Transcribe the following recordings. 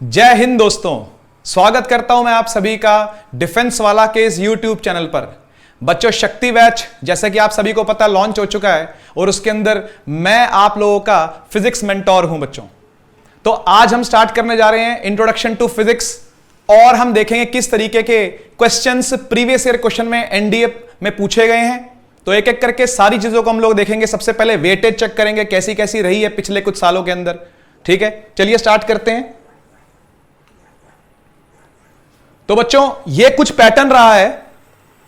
जय हिंद दोस्तों, स्वागत करता हूं मैं आप सभी का डिफेंस वाला के इस यूट्यूब चैनल पर। बच्चों, शक्ति बैच जैसे कि आप सभी को पता लॉन्च हो चुका है और उसके अंदर मैं आप लोगों का फिजिक्स मेंटोर हूं बच्चों। तो आज हम स्टार्ट करने जा रहे हैं इंट्रोडक्शन टू फिजिक्स और हम देखेंगे किस तरीके के क्वेश्चंस प्रीवियस ईयर क्वेश्चन में एनडीए में पूछे गए हैं। तो एक एक करके सारी चीजों को हम लोग देखेंगे। सबसे पहले वेटेज चेक करेंगे कैसी कैसी रही है पिछले कुछ सालों के अंदर। ठीक है, चलिए स्टार्ट करते हैं। तो बच्चों, ये कुछ पैटर्न रहा है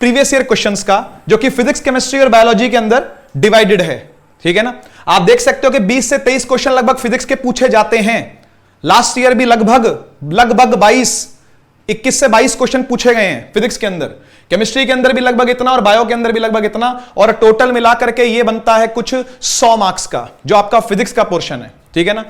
प्रीवियस ईयर क्वेश्चंस का जो कि फिजिक्स, केमिस्ट्री और बायोलॉजी के अंदर डिवाइडेड है। ठीक है ना, आप देख सकते हो कि 20 से 23 क्वेश्चन लगभग फिजिक्स के पूछे जाते हैं। लास्ट ईयर भी लगभग 21 से 22 क्वेश्चन पूछे गए हैं फिजिक्स के अंदर। केमिस्ट्री के अंदर भी लगभग इतना और बायो के अंदर भी लगभग इतना, और टोटल मिलाकर के ये बनता है कुछ 100 मार्क्स का जो आपका फिजिक्स का पोर्शन है। ठीक है ना,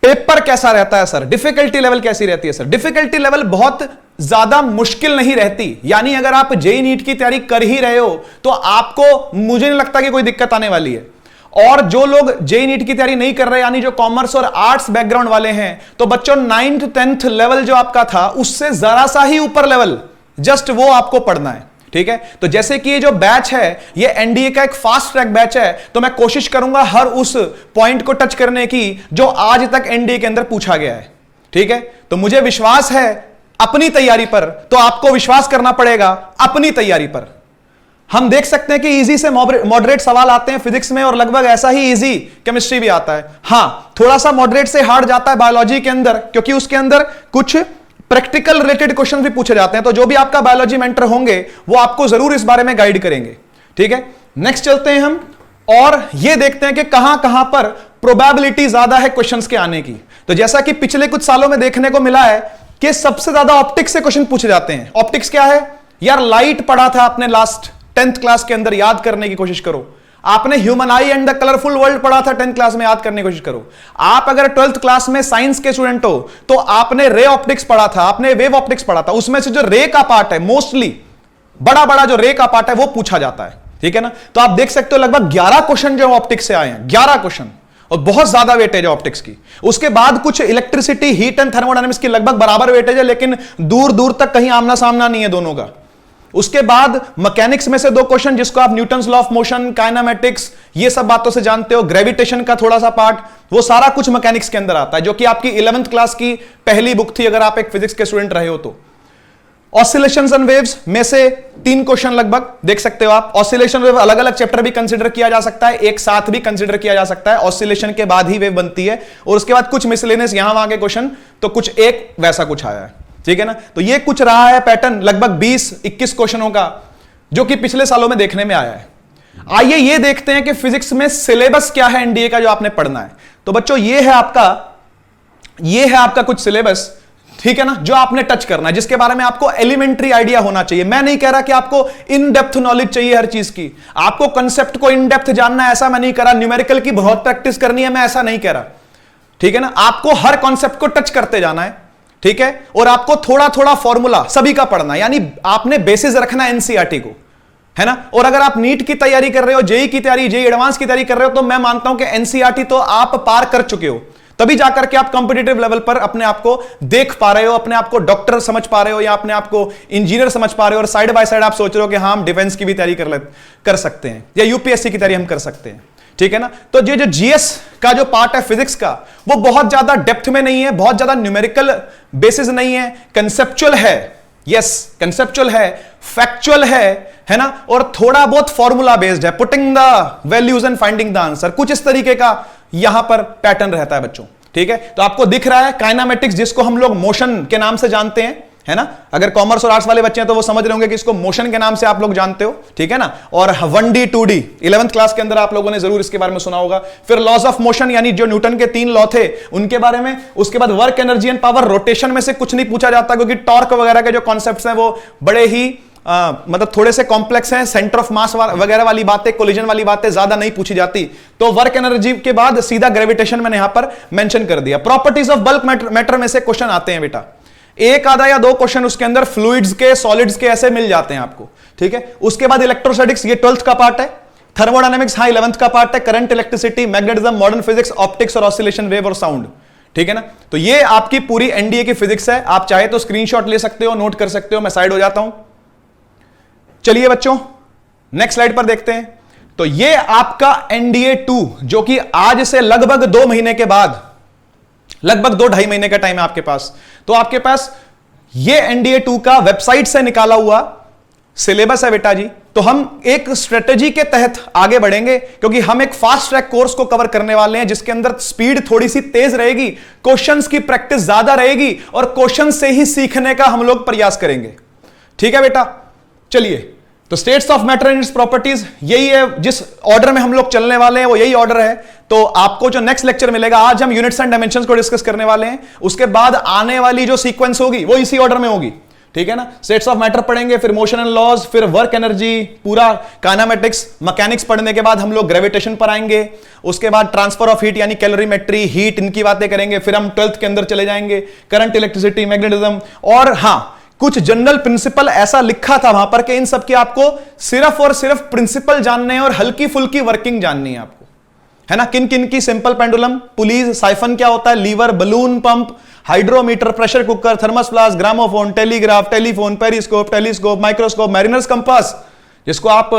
पेपर कैसा रहता है सर, डिफिकल्टी लेवल कैसी रहती है सर? डिफिकल्टी लेवल बहुत ज्यादा मुश्किल नहीं रहती। यानी अगर आप जेईई नीट की तैयारी कर ही रहे हो तो आपको, मुझे नहीं लगता कि कोई दिक्कत आने वाली है। और जो लोग जेईई नीट की तैयारी नहीं कर रहे, यानी जो कॉमर्स और आर्ट्स बैकग्राउंड वाले हैं, तो बच्चों 9th 10th लेवल जो आपका था उससे जरा सा ही ऊपर लेवल, जस्ट वो आपको पढ़ना है। ठीक है, तो जैसे कि ये जो बैच है ये एनडीए का एक फास्ट ट्रैक बैच है, तो मैं कोशिश करूंगा हर उस पॉइंट को टच करने की जो आज तक एनडीए के अंदर पूछा गया है। ठीक है, तो मुझे विश्वास है अपनी तैयारी पर, तो आपको विश्वास करना पड़ेगा अपनी तैयारी पर। हम देख सकते हैं कि इजी से मॉडरेट सवाल आते हैं फिजिक्स में और लगभग ऐसा ही इजी केमिस्ट्री भी आता है। हां, थोड़ा सा मॉडरेट से हार्ड जाता है बायोलॉजी के अंदर, क्योंकि उसके अंदर कुछ प्रैक्टिकल रिलेटेड क्वेश्चन भी पूछे जाते हैं। तो जो भी आपका बायोलॉजी मेंटर होंगे वो आपको जरूर इस बारे में गाइड करेंगे। ठीक है, नेक्स्ट चलते हैं हम और ये देखते हैं कि कहां कहां पर प्रोबेबिलिटी ज्यादा है क्वेश्चंस के आने की। तो जैसा कि पिछले कुछ सालों में देखने को मिला है कि सबसे ज्यादा ऑप्टिक्स से क्वेश्चन पूछे जाते हैं। ऑप्टिक्स क्या है यार? लाइट पढ़ा था आपने लास्ट 10th क्लास के अंदर, याद करने की कोशिश करो। आपने human I and the colourful world पढ़ा था 10th क्लास में, याद करने की कोशिश करो। आप अगर 12th क्लास में साइंस के स्टूडेंट हो तो आपने रे ऑप्टिक्स पढ़ा था, आपने वेव ऑप्टिक्स पढ़ा था। उसमें से जो रे का पार्ट है, मोस्टली बड़ा जो रे का पार्ट है वो पूछा जाता है। ठीक है ना, तो आप देख सकते हो लगभग 11 क्वेश्चन जो ऑप्टिक्स से आए हैं, 11 क्वेश्चन, और बहुत ज्यादा वेटेज है ऑप्टिक्स की। उसके बाद कुछ इलेक्ट्रिसिटी, हीट एंड थर्मोडायनेमिक्स की लगभग बराबर वेटेज है, लेकिन दूर दूर तक कहीं आमना सामना नहीं है दोनों का। उसके बाद मैकेनिक्स में से 2 क्वेश्चन जिसको आप Newton's law of motion, kinematics, ये सब बातों से जानते हो। ग्रेविटेशन का थोड़ा सा पार्ट, वो सारा कुछ मैकेनिक्स के अंदर आता है, जो कि आपकी 11th क्लास की पहली बुक थी अगर आप एक फिजिक्स के स्टूडेंट रहे हो तो। ऑसिलेशंस एंड वेव्स में से 3 क्वेश्चन लगभग देख सकते हो आप। ऑसिलेशन वेव अलग अलग चैप्टर भी कंसिडर किया जा सकता है, एक साथ भी कंसिडर किया जा सकता है। ऑसिलेशन के बाद ही वेव बनती है, और उसके बाद कुछ मिसलेनियस यहां वहां के क्वेश्चन, तो कुछ एक वैसा कुछ आया है। ठीक है ना, तो ये कुछ रहा है पैटर्न लगभग 20-21 क्वेश्चनों का जो कि पिछले सालों में देखने में आया है। आइए ये देखते हैं कि फिजिक्स में सिलेबस क्या है एनडीए का जो आपने पढ़ना है। तो बच्चों ये है आपका कुछ सिलेबस। ठीक है ना, जो आपने टच करना है, जिसके बारे में आपको एलिमेंट्री आइडिया होना चाहिए। मैं नहीं कह रहा कि आपको इन डेप्थ नॉलेज चाहिए हर चीज की, आपको कंसेप्ट को इन डेप्थ जानना है ऐसा मैं नहीं कह रहा। न्यूमेरिकल की बहुत प्रैक्टिस करनी है मैं ऐसा नहीं कह रहा। ठीक है ना, आपको हर कॉन्सेप्ट को टच करते जाना है। ठीक है, और आपको थोड़ा थोड़ा फॉर्मूला सभी का पढ़ना है, यानी आपने बेसिस रखना है एनसीईआरटी को, है ना। और अगर आप नीट की तैयारी कर रहे हो, जेईई की तैयारी, जेईई एडवांस की तैयारी कर रहे हो, तो मैं मानता हूं कि एनसीईआरटी तो आप पार कर चुके हो, तभी जाकर के आप कॉम्पिटिटिव लेवल पर अपने आप को देख पा रहे हो, अपने आप को डॉक्टर समझ पा रहे हो या अपने आप को इंजीनियर समझ पा रहे हो, और साइड बाय साइड आप सोच रहे हो कि हाँ हम डिफेंस की भी तैयारी कर सकते हैं या यूपीएससी की तैयारी हम कर सकते हैं। ठीक है ना, तो ये जो जीएस का जो पार्ट है फिजिक्स का, वो बहुत ज्यादा डेप्थ में नहीं है, बहुत ज्यादा न्यूमेरिकल बेसिस नहीं है, कंसेप्चुअल है। यस, कंसेप्चुअल है, फैक्चुअल है ना, और थोड़ा बहुत फॉर्मूला बेस्ड है, putting the values and finding the answer, कुछ इस तरीके का यहां पर पैटर्न रहता है बच्चों। ठीक है, तो आपको दिख रहा है काइनेमेटिक्स, जिसको हम लोग मोशन के नाम से जानते हैं, है ना। अगर कॉमर्स और आर्ट्स वाले बच्चे हैं तो वो समझ रहे होंगे कि इसको मोशन के नाम से आप लोग जानते हो। ठीक है ना, और 1D 2D 11th क्लास के अंदर आप लोगों ने जरूर इसके बारे में सुना होगा। फिर लॉज ऑफ मोशन, यानी जो न्यूटन के 3 लॉ थे उनके बारे में। उसके बाद work, energy and power, rotation में से कुछ नहीं पूछा जाता, क्योंकि टॉर्क वगैरह के जो कॉन्सेप्ट्स हैं वो बड़े ही मतलब थोड़े से कॉम्प्लेक्स हैं। सेंटर ऑफ मास वगैरह वाली बातें, कोलिजन वाली बातें ज्यादा नहीं पूछी जाती। तो वर्क एनर्जी के बाद सीधा ग्रेविटेशन मैंने यहां पर मेंशन कर दिया। प्रॉपर्टीज ऑफ बल्क मैटर में से क्वेश्चन आते हैं बेटा, एक आधा या 2 क्वेश्चन उसके अंदर फ्लूइड्स के, सॉलिड्स के ऐसे मिल जाते हैं आपको। ठीक है, उसके बाद इलेक्ट्रोस्टैटिक्स, ये 12th का पार्ट है। थर्मोडायनेमिक्स, हाँ 11th का पार्ट है। Current, electricity, magnetism, modern physics, optics और ऑसिलेशन, वेव और साउंड। ठीक है ना। तो ये आपकी पूरी एनडीए की फिजिक्स है, आप चाहे तो स्क्रीनशॉट ले सकते हो, नोट कर सकते हो। मैं साइड हो जाता हूं। चलिए बच्चों नेक्स्ट स्लाइड पर देखते हैं। तो ये आपका एनडीए 2 जो कि आज से लगभग 2 महीने के बाद, लगभग 2-2.5 महीने का टाइम है आपके पास। तो आपके पास ये एनडीए 2 का वेबसाइट से निकाला हुआ सिलेबस है बेटा जी। तो हम एक स्ट्रेटेजी के तहत आगे बढ़ेंगे क्योंकि हम एक फास्ट ट्रैक कोर्स को कवर करने वाले हैं जिसके अंदर स्पीड थोड़ी सी तेज रहेगी, क्वेश्चंस की प्रैक्टिस ज्यादा रहेगी और क्वेश्चन से ही सीखने का हम लोग प्रयास करेंगे। ठीक है बेटा। चलिए, तो states of matter and its properties यही है, जिस ऑर्डर में हम लोग चलने वाले हैं वो यही ऑर्डर है। तो आपको जो नेक्स्ट लेक्चर मिलेगा, आज हम यूनिट्स एंड डायमेंशंस को डिस्कस करने वाले हैं, उसके बाद आने वाली जो सीक्वेंस होगी वो इसी ऑर्डर में होगी। ठीक है ना। स्टेट्स ऑफ मैटर पढ़ेंगे, फिर मोशन एंड लॉज, फिर वर्क एनर्जी, पूरा काइनेमेटिक्स मैकेनिक्स पढ़ने के बाद हम लोग ग्रेविटेशन पर आएंगे। उसके बाद ट्रांसफर ऑफ हीट यानी कैलोरीमेट्री, हीट, इनकी बातें करेंगे। फिर हम 12th के अंदर चले जाएंगे, करंट, इलेक्ट्रिसिटी, मैग्नेटिज्म। और हां, कुछ जनरल प्रिंसिपल ऐसा लिखा था वहां पर कि इन सब की आपको सिर्फ और सिर्फ प्रिंसिपल जानने हैं और हल्की फुल्की वर्किंग जाननी है आपको, है ना। किन किन की? सिंपल पेंडुलम, पुलीज, साइफन क्या होता है, lever, balloon pump, hydrometer, pressure cooker, thermos flask, gramophone, telegraph, telephone, periscope, telescope, microscope, mariner's compass जिसको आप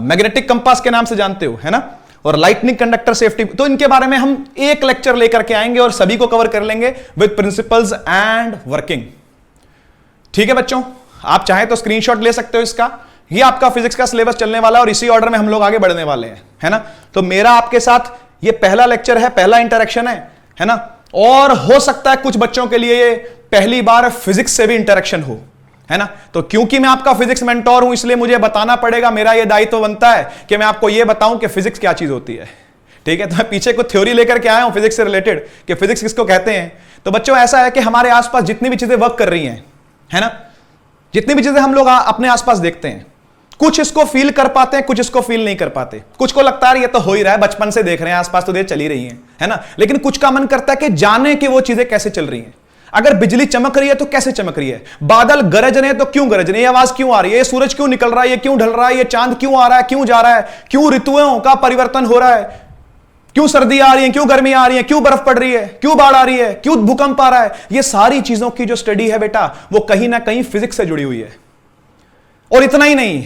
मैग्नेटिक कंपास के नाम से जानते हो, है ना, और लाइटनिंग कंडक्टर, सेफ्टी। तो इनके बारे में हम एक लेक्चर लेकर के आएंगे और सभी को कवर कर लेंगे विद प्रिंसिपल्स एंड वर्किंग। ठीक है बच्चों, आप चाहे तो स्क्रीनशॉट ले सकते हो इसका। ये आपका फिजिक्स का सिलेबस चलने वाला है और इसी ऑर्डर में हम लोग आगे बढ़ने वाले हैं, है ना। तो मेरा आपके साथ ये पहला लेक्चर है, पहला इंटरेक्शन है ना। और हो सकता है कुछ बच्चों के लिए ये पहली बार फिजिक्स से भी इंटरेक्शन हो, है ना। तो क्योंकि मैं आपका फिजिक्स मेंटोर हूं इसलिए मुझे बताना पड़ेगा, मेरा ये दायित्व बनता है कि मैं आपको ये बताऊं कि फिजिक्स क्या चीज होती है। ठीक है। तो मैं पीछे कुछ थ्योरी लेकर के आया हूं फिजिक्स से रिलेटेड कि फिजिक्स किसको कहते हैं। तो बच्चों ऐसा है कि हमारे आसपास जितनी भी चीजें वर्क कर रही हैं, है ना, जितनी भी चीजें हम लोग अपने आसपास देखते हैं, कुछ इसको फील कर पाते हैं, कुछ इसको फील नहीं कर पाते। कुछ को लगता है ये तो हो ही रहा है, बचपन से देख रहे हैं, आसपास तो देर चली रही है ना। लेकिन कुछ का मन करता है कि जाने कि वो चीजें कैसे चल रही हैं। अगर बिजली चमक रही है तो कैसे चमक रही है, बादल गरज रहे हैं तो क्यों गरज रहे हैं, ये आवाज क्यों आ रही है, ये सूरज क्यों निकल रहा है, ये क्यों ढल रहा है, ये चांद क्यों आ रहा है, क्यों जा रहा है, क्यों ऋतुओं का परिवर्तन हो रहा है, क्यों सर्दी आ रही है, क्यों गर्मी आ रही है, क्यों बर्फ पड़ रही है, क्यों बाढ़ आ रही है, क्यों भूकंप आ रहा है। ये सारी चीजों की जो स्टडी है बेटा वो कहीं ना कहीं फिजिक्स से जुड़ी हुई है। और इतना ही नहीं,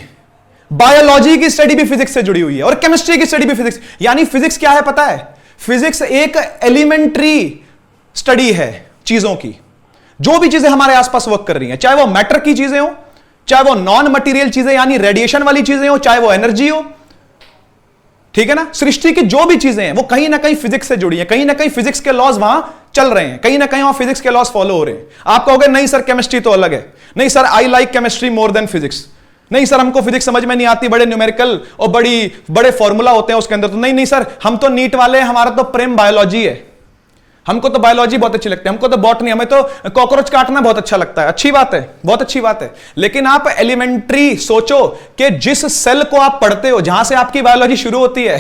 बायोलॉजी की स्टडी भी फिजिक्स से जुड़ी हुई है और केमिस्ट्री की स्टडी भी फिजिक्स। यानी फिजिक्स क्या है पता है? फिजिक्स एक एलिमेंट्री स्टडी है चीजों की। जो भी चीजें हमारे आसपास वर्क कर रही हैं, चाहे वो मैटर की चीजें हो, चाहे वो नॉन मटेरियल चीजें यानी रेडिएशन वाली चीजें हो, चाहे वो एनर्जी हो, ठीक है ना। सृष्टि की जो भी चीजें हैं वो कहीं ना कहीं फिजिक्स से जुड़ी है, कहीं ना कहीं फिजिक्स के लॉज वहां चल रहे हैं, कहीं ना कहीं वहां फिजिक्स के लॉज फॉलो हो रहे हैं। आप कहोगे नहीं सर केमिस्ट्री तो अलग है, नहीं sir I like chemistry more than physics, नहीं सर हमको फिजिक्स समझ में नहीं आती, बड़े न्यूमेरिकल और बड़े फॉर्मूला होते हैं उसके अंदर। तो नहीं सर हम तो नीट वाले हैं, हमारा तो प्रेम बायोलॉजी है, हमको तो बायोलॉजी बहुत अच्छी लगती है, हमको तो बॉटनी, हमें तो कॉकरोच काटना बहुत अच्छा लगता है। अच्छी बात है, बहुत अच्छी बात है। लेकिन आप एलिमेंट्री सोचो कि जिस सेल को आप पढ़ते हो, जहां से आपकी बायोलॉजी शुरू होती है,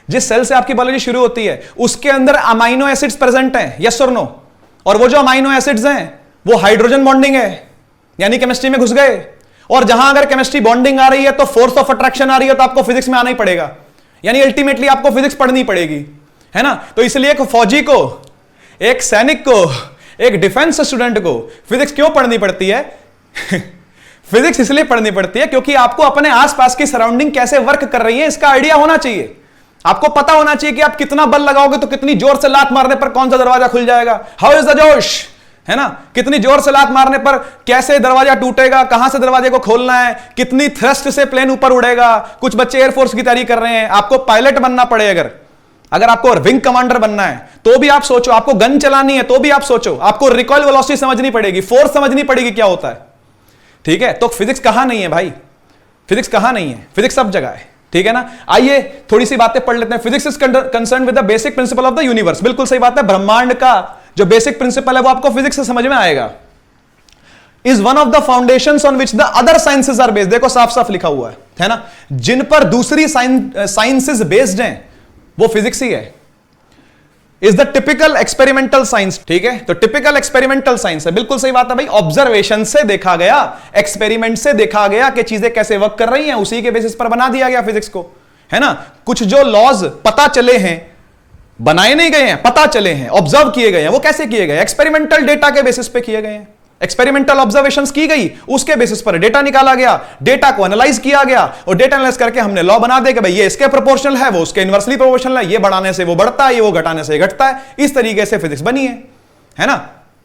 जिस सेल से आपकी बायोलॉजी शुरू होती है, उसके अंदर अमाइनो एसिड्स प्रेजेंट हैं, यस और नो। और वो जो अमाइनो एसिड्स हैं वो हाइड्रोजन बॉन्डिंग है, यानी केमिस्ट्री में घुस गए। और जहां अगर केमिस्ट्री बॉन्डिंग आ रही है तो फोर्स ऑफ अट्रैक्शन आ रही है, तो आपको फिजिक्स में आना ही पड़ेगा, यानी अल्टीमेटली आपको फिजिक्स पढ़नी पड़ेगी, है ना। तो इसलिए एक फौजी को, एक सैनिक को, एक डिफेंस स्टूडेंट को फिजिक्स क्यों पढ़नी पड़ती है? फिजिक्स इसलिए पढ़नी पड़ती है क्योंकि आपको अपने आसपास की सराउंडिंग कैसे वर्क कर रही है इसका आइडिया होना चाहिए। आपको पता होना चाहिए कि आप कितना बल लगाओगे तो कितनी जोर से लात मारने पर कौन सा दरवाजा खुल जाएगा, हाउ इज द जोश, है ना। कितनी जोर से लात मारने पर कैसे दरवाजा टूटेगा, कहां से दरवाजे को खोलना है, कितनी थ्रस्ट से प्लेन ऊपर उड़ेगा। कुछ बच्चे एयरफोर्स की तैयारी कर रहे हैं, आपको पायलट बनना पड़े, अगर आपको विंग कमांडर बनना है तो भी आप सोचो, आपको गन चलानी है तो भी आप सोचो, आपको रिकॉइल वेलोसिटी समझनी पड़ेगी, फोर्स समझनी पड़ेगी क्या होता है, ठीक है। तो फिजिक्स कहां नहीं है भाई, फिजिक्स कहां नहीं है, फिजिक्स सब जगह है, ठीक है ना। आइए थोड़ी सी बातें पढ़ लेते हैं। Physics is concern with the basic principle of the universe, बिल्कुल सही बात है। ब्रह्मांड का जो बेसिक प्रिंसिपल है वो आपको फिजिक्स से समझ में आएगा। Is one of the foundations on which the other sciences are based, देखो साफ साफ लिखा हुआ है ना। जिन पर दूसरी साइंसेज बेस्ड हैं वो फिजिक्स ही है। Is the typical experimental science, ठीक है। तो टिपिकल एक्सपेरिमेंटल साइंस है, बिल्कुल सही बात है भाई। ऑब्जर्वेशन से देखा गया, एक्सपेरिमेंट से देखा गया कि चीजें कैसे वर्क कर रही हैं, उसी के बेसिस पर बना दिया गया फिजिक्स को, है ना। कुछ जो लॉज पता चले हैं बनाए नहीं गए हैं, पता चले हैं, ऑब्जर्व किए गए हैं। वो कैसे किए गए? एक्सपेरिमेंटल डेटा के बेसिस पे किए गए हैं। एक्सपेरिमेंटल ऑब्जर्वेशंस की गई, उसके बेसिस पर डेटा निकाला गया, डेटा को एनालाइज किया गया और डेटा एनालाइज करके हमने लॉ बना दिया कि भाई ये इसके प्रोपोर्शनल है, वो उसके इनवर्सली प्रोपोर्शनल है, ये बढ़ाने से वो बढ़ता है, ये वो घटाने से घटता है। इस तरीके से फिजिक्स बनी है ना?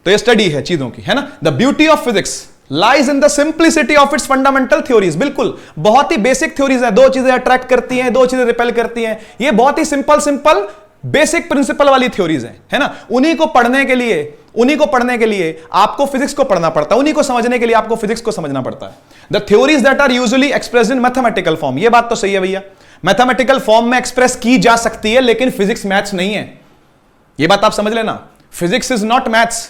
तो ये स्टडी है चीजों की, है ना? The beauty of physics lies in the simplicity of its fundamental theories. बिल्कुल बहुत ही बेसिक थ्योरीज है, दो चीजें अट्रैक्ट करती हैं, दो चीजें रिपेल करती हैं। ये बहुत ही सिंपल बेसिक प्रिंसिपल वाली थ्योरीज है ना? उन्हीं को पढ़ने के लिए आपको फिजिक्स को पढ़ना पड़ता है, उन्हीं को समझने के लिए आपको फिजिक्स को समझना पड़ता है। The theories that are usually expressed in mathematical form, ये बात तो सही है भैया, मैथमेटिकल फॉर्म में एक्सप्रेस की जा सकती है, लेकिन फिजिक्स मैथ्स नहीं है। ये बात आप समझ लेना, physics is not maths.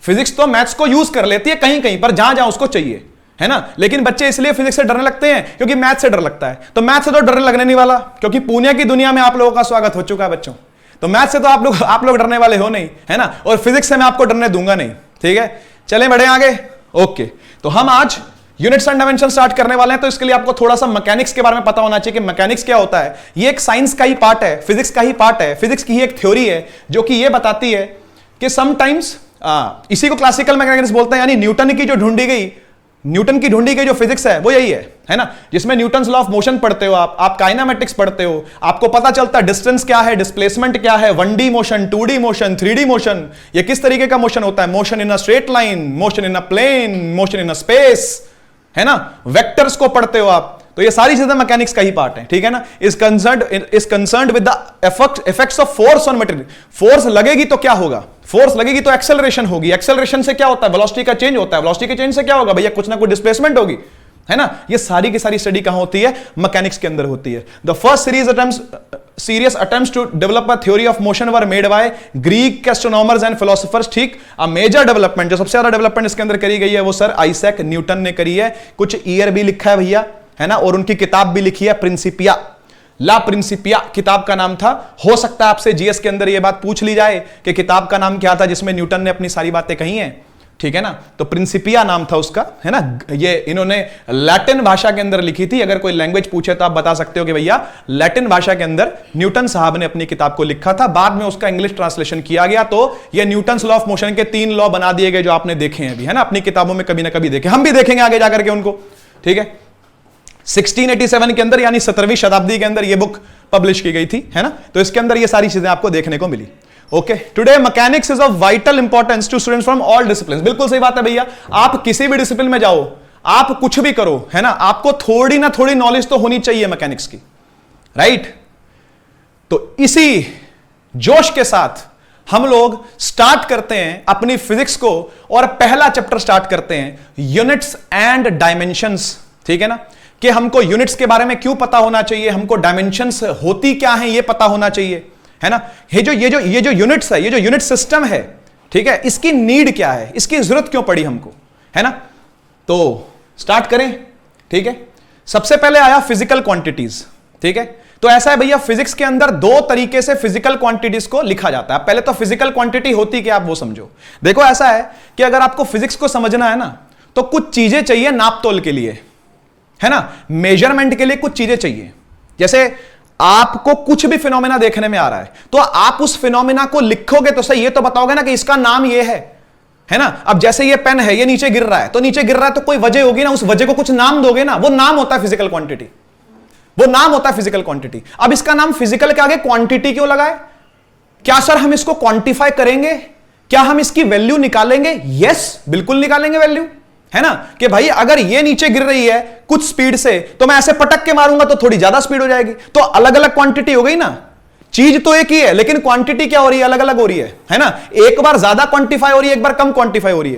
Physics तो मैथ्स को यूज कर लेती है कहीं कहीं पर, जहां जहां उसको चाहिए, है ना? लेकिन बच्चे इसलिए फिजिक्स से डरने लगते हैं क्योंकि मैथ से डर लगता है। तो मैथ से तो डरने लगने नहीं वाला, क्योंकि पुणे की दुनिया में आप लोगों का स्वागत हो चुका है बच्चों। तो मैथ से तो आप लोग डरने वाले हो नहीं, है ना? और फिजिक्स से मैं आपको डरने दूंगा नहीं, ठीक है? चलें बढ़े आगे। ओके, तो हम आज यूनिट्स एंड डायमेंशन स्टार्ट करने वाले हैं। तो इसके लिए आपको थोड़ा सा मैकेनिक्स के बारे में पता होना चाहिए कि मैकेनिक्स क्या होता है। ये एक साइंस का ही पार्ट है, फिजिक्स का ही पार्ट है, फिजिक्स की ही एक थ्योरी है जो कि ये बताती है कि समटाइम्स इसी को क्लासिकल मैकेनिक्स बोलते हैं, यानी न्यूटन की ढूंढी गई जो फिजिक्स है वो यही है ना? जिसमें न्यूटन्स लॉ ऑफ मोशन पढ़ते हो आप काइनेमेटिक्स पढ़ते हो, आपको पता चलता है डिस्टेंस क्या है, डिस्प्लेसमेंट क्या है, 1D motion, 2D motion, 3D motion, ये किस तरीके का मोशन होता है, motion in a straight line, motion in a plane, motion in a space, है ना? वेक्टर्स को पढ़ते हो आप। तो ये सारी चीजें मैकेनिक्स का ही पार्ट है, ठीक है ना? Is concerned with the effects of force on material. Force लगेगी तो क्या होगा? फोर्स लगेगी तो एक्सेलरेशन होगी, एक्सेलरेशन से क्या होता है? वेलोसिटी का चेंज होता है, वेलोसिटी के चेंज से क्या होगा भैया? कुछ ना कुछ डिस्प्लेसमेंट होगी, है ना? ये सारी की सारी स्टडी कहां होती है? मैकेनिक्स के अंदर होती है। The first serious attempts to develop a theory of motion were made by Greek astronomers and philosophers, ठीक? A major development, जो सबसे ज्यादा डेवलपमेंट इसके अंदर करी गई है वो सर आइजैक न्यूटन ने करी है। कुछ ईयर भी लिखा है भैया, है ना? और उनकी किताब भी लिखी है प्रिंसिपिया, ला प्रिंसिपिया किताब का नाम था। हो सकता है आपसे जीएस के अंदर ये बात पूछ ली जाए कि किताब का नाम क्या था जिसमें न्यूटन ने अपनी सारी बातें कही हैं, ठीक है ना? तो प्रिंसिपिया नाम था उसका, है ना? ये इन्होंने लैटिन भाषा के अंदर लिखी थी। अगर कोई लैंग्वेज पूछे तो आप बता सकते हो कि भैया लैटिन भाषा के अंदर न्यूटन साहब ने अपनी किताब को लिखा था, बाद में उसका इंग्लिश ट्रांसलेशन किया गया। तो ये न्यूटन्स लॉ ऑफ मोशन के 3 लॉ बना दिए गए जो आपने देखे हैं अभी, है ना? अपनी किताबों में कभी ना कभी देखे, हम भी देखेंगे आगे जाकर के उनको, ठीक है? 1687 के अंदर यानी 17वीं शताब्दी के अंदर ये बुक पब्लिश की गई थी, है ना? तो इसके अंदर ये सारी चीजें आपको देखने को मिली। Okay, today mechanics is of vital importance to students from all discipline. बिल्कुल सही बात है भैया, आप किसी भी डिसिप्लिन में जाओ, आप कुछ भी करो, है ना? आपको थोड़ी ना थोड़ी नॉलेज तो होनी चाहिए मैकेनिक्स की, राइट? तो इसी जोश के साथ हम लोग स्टार्ट करते हैं अपनी फिजिक्स को और पहला चैप्टर स्टार्ट करते हैं यूनिट्स एंड डायमेंशंस, ठीक है ना? कि हमको यूनिट्स के बारे में क्यों पता होना चाहिए, हमको डायमेंशंस होती क्या है ये पता होना चाहिए, है ना? ये जो यूनिट्स है, ये जो यूनिट सिस्टम है, ठीक है, इसकी नीड क्या है, इसकी जरूरत क्यों पड़ी हमको, है ना? तो स्टार्ट करें, ठीक है? सबसे पहले आया फिजिकल क्वांटिटीज, ठीक है? तो ऐसा है भैया, फिजिक्स के अंदर 2 तरीके से फिजिकल क्वांटिटीज को लिखा जाता है। पहले तो फिजिकल क्वांटिटी होती क्या, आप वो समझो। देखो ऐसा है कि अगर आपको फिजिक्स को समझना है ना, तो कुछ चीजें चाहिए नाप तोल के लिए, है ना? मेजरमेंट के लिए कुछ चीजें चाहिए। जैसे आपको कुछ भी फिनोमेना देखने में आ रहा है, तो आप उस फिनोमेना को लिखोगे तो सही, ये तो बताओगे ना कि इसका नाम ये है ना? अब जैसे ये पेन है, ये नीचे गिर रहा है, तो नीचे गिर रहा है तो कोई वजह होगी ना, उस वजह को कुछ नाम दोगे ना, वो नाम होता है फिजिकल क्वांटिटी, वो नाम होता है फिजिकल क्वांटिटी। अब इसका नाम फिजिकल के आगे क्वांटिटी क्यों लगाए? क्या सर हम इसको क्वांटिफाई करेंगे? क्या हम इसकी वैल्यू निकालेंगे? यस, बिल्कुल निकालेंगे वैल्यू, है ना? कि भाई अगर ये नीचे गिर रही है कुछ स्पीड से, तो मैं ऐसे पटक के मारूंगा तो थोड़ी ज्यादा स्पीड हो जाएगी। तो अलग अलग क्वांटिटी हो गई ना, चीज तो एक ही है लेकिन क्वांटिटी क्या हो रही है, अलग अलग हो रही है ना? एक बार ज्यादा क्वांटिफाई हो रही है, एक बार कम क्वांटिफाई हो रही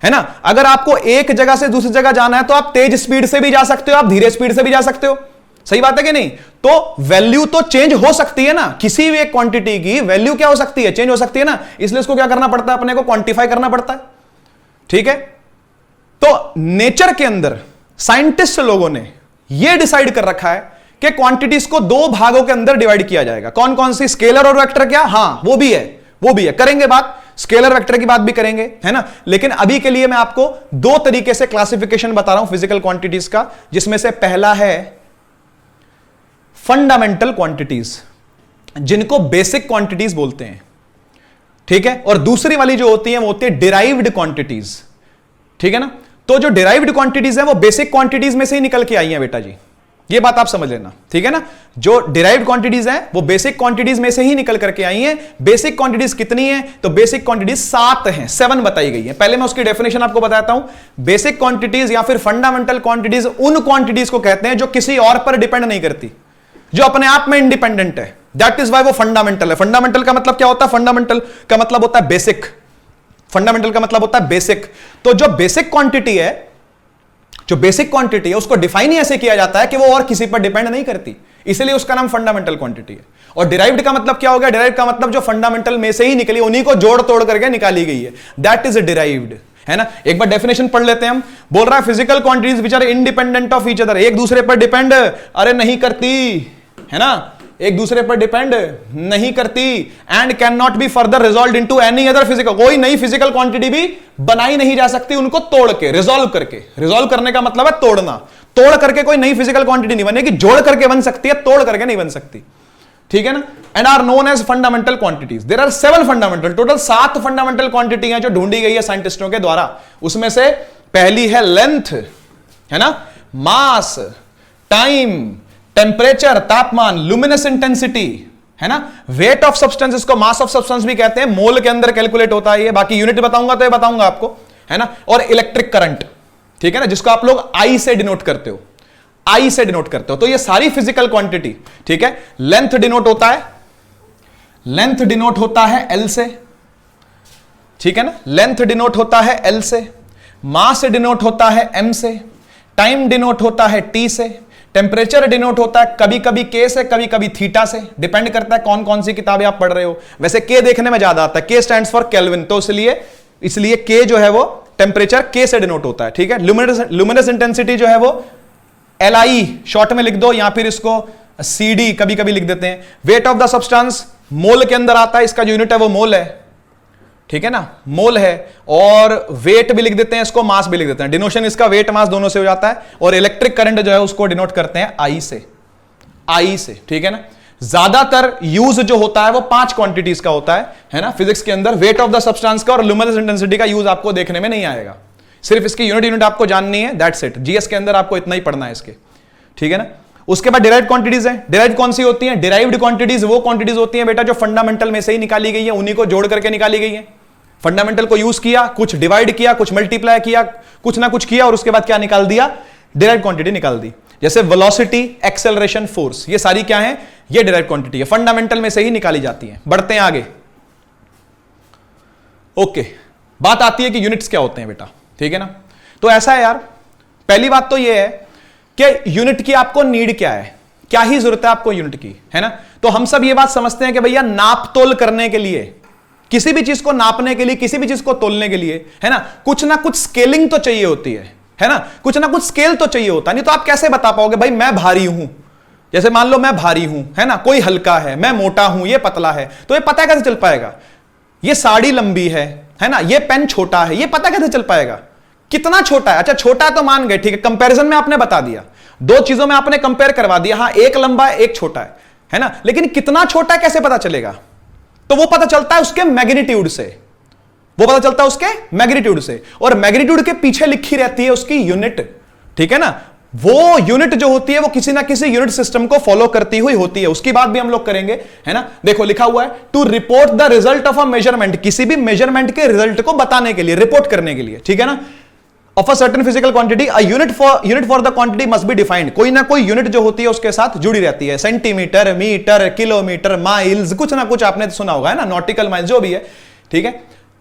है ना? अगर आपको एक जगह से दूसरी जगह जाना है तो आप तेज स्पीड से भी जा सकते हो, आप धीरे स्पीड से भी जा सकते हो, सही बात है कि नहीं? तो वैल्यू तो चेंज हो सकती है ना, किसी भी एक क्वांटिटी की वैल्यू क्या हो सकती है, चेंज हो सकती है ना। इसलिए इसको क्या करना पड़ता है, अपने को क्वांटिफाई करना पड़ता है, ठीक है? तो नेचर के अंदर साइंटिस्ट लोगों ने यह डिसाइड कर रखा है कि क्वांटिटीज को 2 भागों के अंदर डिवाइड किया जाएगा। कौन कौन सी? स्केलर और वेक्टर। क्या? हां, वो भी है, करेंगे बात, स्केलर वेक्टर की बात भी करेंगे, है ना? लेकिन अभी के लिए मैं आपको 2 तरीके से क्लासिफिकेशन बता रहा हूं फिजिकल क्वांटिटीज का, जिसमें से पहला है फंडामेंटल क्वांटिटीज, जिनको बेसिक क्वांटिटीज बोलते हैं, ठीक है। और दूसरी वाली जो होती है वो होती है डिराइव्ड क्वांटिटीज, ठीक है ना। तो जो डिराइव्ड क्वांटिटीज है वो बेसिक क्वांटिटीज में से ही निकल के आई हैं बेटा जी, ये बात आप समझ लेना, ठीक है ना। जो डिराइव्ड क्वांटिटीज हैं वो बेसिक क्वांटिटीज में से ही निकल करके आई हैं। बेसिक क्वांटिटीज कितनी है, तो बेसिक क्वांटिटीज 7 हैं, 7 बताई गई है। पहले मैं उसकी डेफिनेशन आपको बताता हूं। बेसिक क्वांटिटीज या फिर फंडामेंटल क्वांटिटीज उन क्वांटिटीज को कहते हैं जो किसी और पर डिपेंड नहीं करती, जो अपने आप में इंडिपेंडेंट है। दैट इज वाई वो फंडामेंटल है। फंडामेंटल का मतलब क्या होता है, फंडामेंटल का मतलब होता है बेसिक। फंडामेंटल का मतलब होता है बेसिक। तो जो बेसिक क्वांटिटी है, जो बेसिक क्वांटिटी है उसको डिफाइन ही ऐसे किया जाता है कि वो और किसी पर डिपेंड नहीं करती, इसलिए उसका नाम फंडामेंटल क्वांटिटी है। और डिराइव्ड का मतलब क्या हो गया, डिराइव्ड का मतलब जो फंडामेंटल में से ही निकली, उन्हीं को जोड़ तोड़ करके निकाली गई है, दैट इज डिराइव्ड, है ना। एक बार डेफिनेशन पढ़ लेते हैं हम। बोल रहा है physical quantities which are independent of each other, एक दूसरे पर डिपेंड अरे नहीं करती, है ना, एक दूसरे पर डिपेंड नहीं करती, and can not be further resolve into any other physical, कोई नई फिजिकल क्वांटिटी भी बनाई नहीं जा सकती उनको तोड़ के, रिजॉल्व करके। रिजॉल्व करने का मतलब है तोड़ना, तोड़ करके कोई नई फिजिकल क्वांटिटी नहीं बनेगी, जोड़ करके बन सकती है, तोड़ करके नहीं बन सकती, ठीक है ना। And are known as fundamental quantities. There are 7 fundamental, total 7 fundamental quantity हैं जो ढूंढी गई है साइंटिस्टों के द्वारा। उसमें से पहली है लेंथ, है ना, मास, टाइम, टेम्परेचर तापमान, लुमिनस इंटेंसिटी, है ना, वेट ऑफ सब्सटेंस, इसको मास ऑफ सब्सटेंस भी कहते हैं, मोल के अंदर कैलकुलेट होता है ये, बाकी यूनिट बताऊंगा तो ये बताऊंगा आपको, है ना। और इलेक्ट्रिक करंट, ठीक है ना, जिसको आप लोग आई से डिनोट करते हो, आई से डिनोट करते हो। तो ये सारी फिजिकल क्वांटिटी, ठीक है। लेंथ डिनोट होता है, लेंथ डिनोट होता है एल से, ठीक है ना, लेंथ डिनोट होता है एल से, मास डिनोट होता है एम से, टाइम डिनोट होता है टी से, टेम्परेचर डिनोट होता है कभी कभी के से, कभी कभी थीटा से, डिपेंड करता है कौन कौन सी किताबें आप पढ़ रहे हो। वैसे के देखने में ज्यादा आता है, के स्टैंड्स फॉर केल्विन, तो इसलिए के जो है वो टेम्परेचर के से डिनोट होता है, ठीक है। लुमिनस इंटेंसिटी जो है वो LI शॉर्ट में लिख दो, या फिर इसको CD कभी कभी लिख देते हैं। वेट ऑफ द सब्सटेंस मोल के अंदर आता है, इसका जो यूनिट है वो मोल है, ठीक है ना, मोल है। और वेट भी लिख देते हैं, इसको मास भी लिख देते हैं, डिनोशन इसका वेट मास दोनों से हो जाता है। और इलेक्ट्रिक करंट जो है उसको डिनोट करते हैं आई से, आई से, ठीक है ना। ज्यादातर यूज जो होता है वो 5 क्वांटिटीज का होता है ना, फिजिक्स के अंदर। वेट ऑफ द सब्सटेंस का और लुमिनस इंटेंसिटी का यूज आपको देखने में नहीं आएगा, सिर्फ इसकी यूनिट आपको जाननी है, दैट्स इट। जीएस के अंदर आपको इतना ही पढ़ना है इसके, ठीक है ना। उसके बाद डिराइव्ड क्वांटिटीज है। डिराइव्ड कौन सी होती हैं, डिराइव्ड क्वांटिटीज वो क्वांटिटीज होती हैं बेटा जो फंडामेंटल में से ही निकाली गई है, उन्हीं को जोड़ करके निकाली गई है। फंडामेंटल को यूज किया, कुछ डिवाइड किया, कुछ मल्टीप्लाई किया, कुछ ना कुछ किया, और उसके बाद क्या निकाल दिया, डिराइव्ड क्वांटिटी निकाल दी। जैसे वेलोसिटी, एक्सेलरेशन, फोर्स, ये सारी क्या है, ये डिराइव्ड क्वांटिटी है, फंडामेंटल में से ही निकाली जाती है। बढ़ते हैं आगे। ओके, बात आती है कि यूनिट्स क्या होते हैं बेटा, ठीक है ना। तो ऐसा है यार, पहली बात तो ये है कि यूनिट की आपको नीड क्या है, क्या ही जरूरत है आपको यूनिट की, है ना। तो हम सब ये बात समझते हैं कि भैया नाप तोल करने के लिए, किसी भी चीज को नापने के लिए, किसी भी चीज को तोलने के लिए, है ना, कुछ ना कुछ स्केलिंग तो चाहिए होती है ना, कुछ ना कुछ स्केल तो चाहिए होता है, नहीं तो आप कैसे बता पाओगे भाई मैं भारी हूं। जैसे मान लो मैं भारी हूं, है ना, कोई हल्का है, मैं मोटा हूं, ये पतला है, तो ये पता कैसे चल पाएगा। ये साड़ी लंबी है ना, ये पेन छोटा है, ये पता कैसे चल पाएगा कितना छोटा है। अच्छा छोटा है तो मान गए, ठीक है, कंपैरिजन में आपने बता दिया, 2 चीजों में आपने कंपेयर करवा दिया, हाँ एक लंबा है एक छोटा है ना, लेकिन कितना छोटा है कैसे पता चलेगा। तो वो पता चलता है उसके मैग्नीट्यूड से, वो पता चलता है उसके मैग्नीट्यूड से, और मैग्नीट्यूड के पीछे लिखी रहती है उसकी यूनिट, ठीक है ना। वो यूनिट जो होती है वो किसी ना किसी यूनिट सिस्टम को फॉलो करती हुई होती है, उसकी बात भी हम लोग करेंगे, है ना। देखो लिखा हुआ है to report the result of a measurement, किसी भी मेजरमेंट के रिजल्ट को बताने के लिए, रिपोर्ट करने के लिए, ठीक है ना। Of a certain physical quantity, a unit for the quantity must be defined, कोई ना कोई यूनिट जो होती है उसके साथ जुड़ी रहती है, सेंटीमीटर, मीटर, किलोमीटर, माइल्स, कुछ ना कुछ आपने सुना होगा, है ना, नॉटिकल माइल्स जो भी है, ठीक है।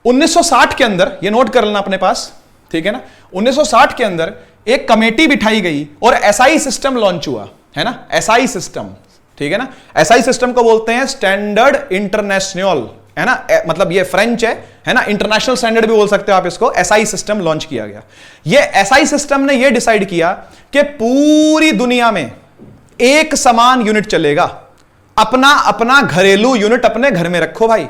1960 के अंदर, ये नोट कर लेना अपने पास, ठीक है ना, 1960 के अंदर एक कमेटी बिठाई गई और एसआई सिस्टम लॉन्च हुआ, है ना, एसआई सिस्टम, ठीक है ना। एसआई सिस्टम को बोलते हैं स्टैंडर्ड इंटरनेशनल, है ना, मतलब ये फ्रेंच है ना, इंटरनेशनल स्टैंडर्ड भी बोल सकते हो आप इसको। एसआई सिस्टम लॉन्च किया गया। ये एसआई सिस्टम ने ये डिसाइड किया कि पूरी दुनिया में एक समान यूनिट चलेगा, अपना अपना घरेलू यूनिट अपने घर में रखो भाई,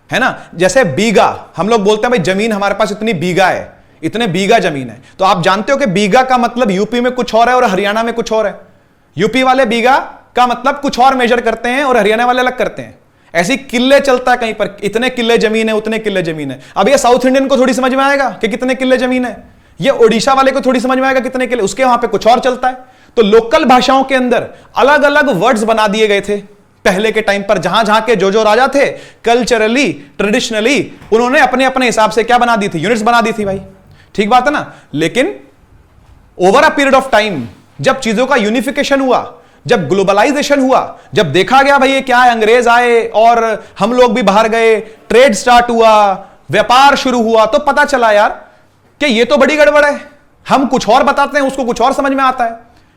है ना। जैसे बीघा, हम लोग बोलते हैं भाई जमीन हमारे पास इतनी बीघा है, इतने बीघा जमीन है, तो आप जानते हो कि बीघा का मतलब यूपी में कुछ और है और हरियाणा में कुछ और है। यूपी वाले बीघा का मतलब कुछ और मेजर करते हैं और हरियाणा वाले अलग करते हैं। ऐसी किले चलता है कहीं पर, इतने किले जमीन है, उतने किले जमीन है। अब ये साउथ इंडियन को थोड़ी समझ में आएगा कि कितने किले जमीन है, ये ओडिशा वाले को थोड़ी समझ में आएगा कितने किले, उसके वहां पे कुछ और चलता है। तो लोकल भाषाओं के अंदर अलग अलग वर्ड्स बना दिए गए थे पहले के टाइम पर। जहां जहां के जो राजा थे कल्चरली ट्रेडिशनली उन्होंने अपने अपने हिसाब से क्या बना दी थी, यूनिट्स बना दी थी भाई, ठीक बात है ना। लेकिन over a period of time जब चीजों का यूनिफिकेशन हुआ, जब ग्लोबलाइजेशन हुआ, जब देखा गया भाई ये क्या है, अंग्रेज आए और हम लोग भी बाहर गए, ट्रेड स्टार्ट हुआ, व्यापार शुरू हुआ, तो पता चला यार कि ये तो बड़ी गड़बड़ है। हम कुछ और बताते हैं, उसको कुछ और समझ में आता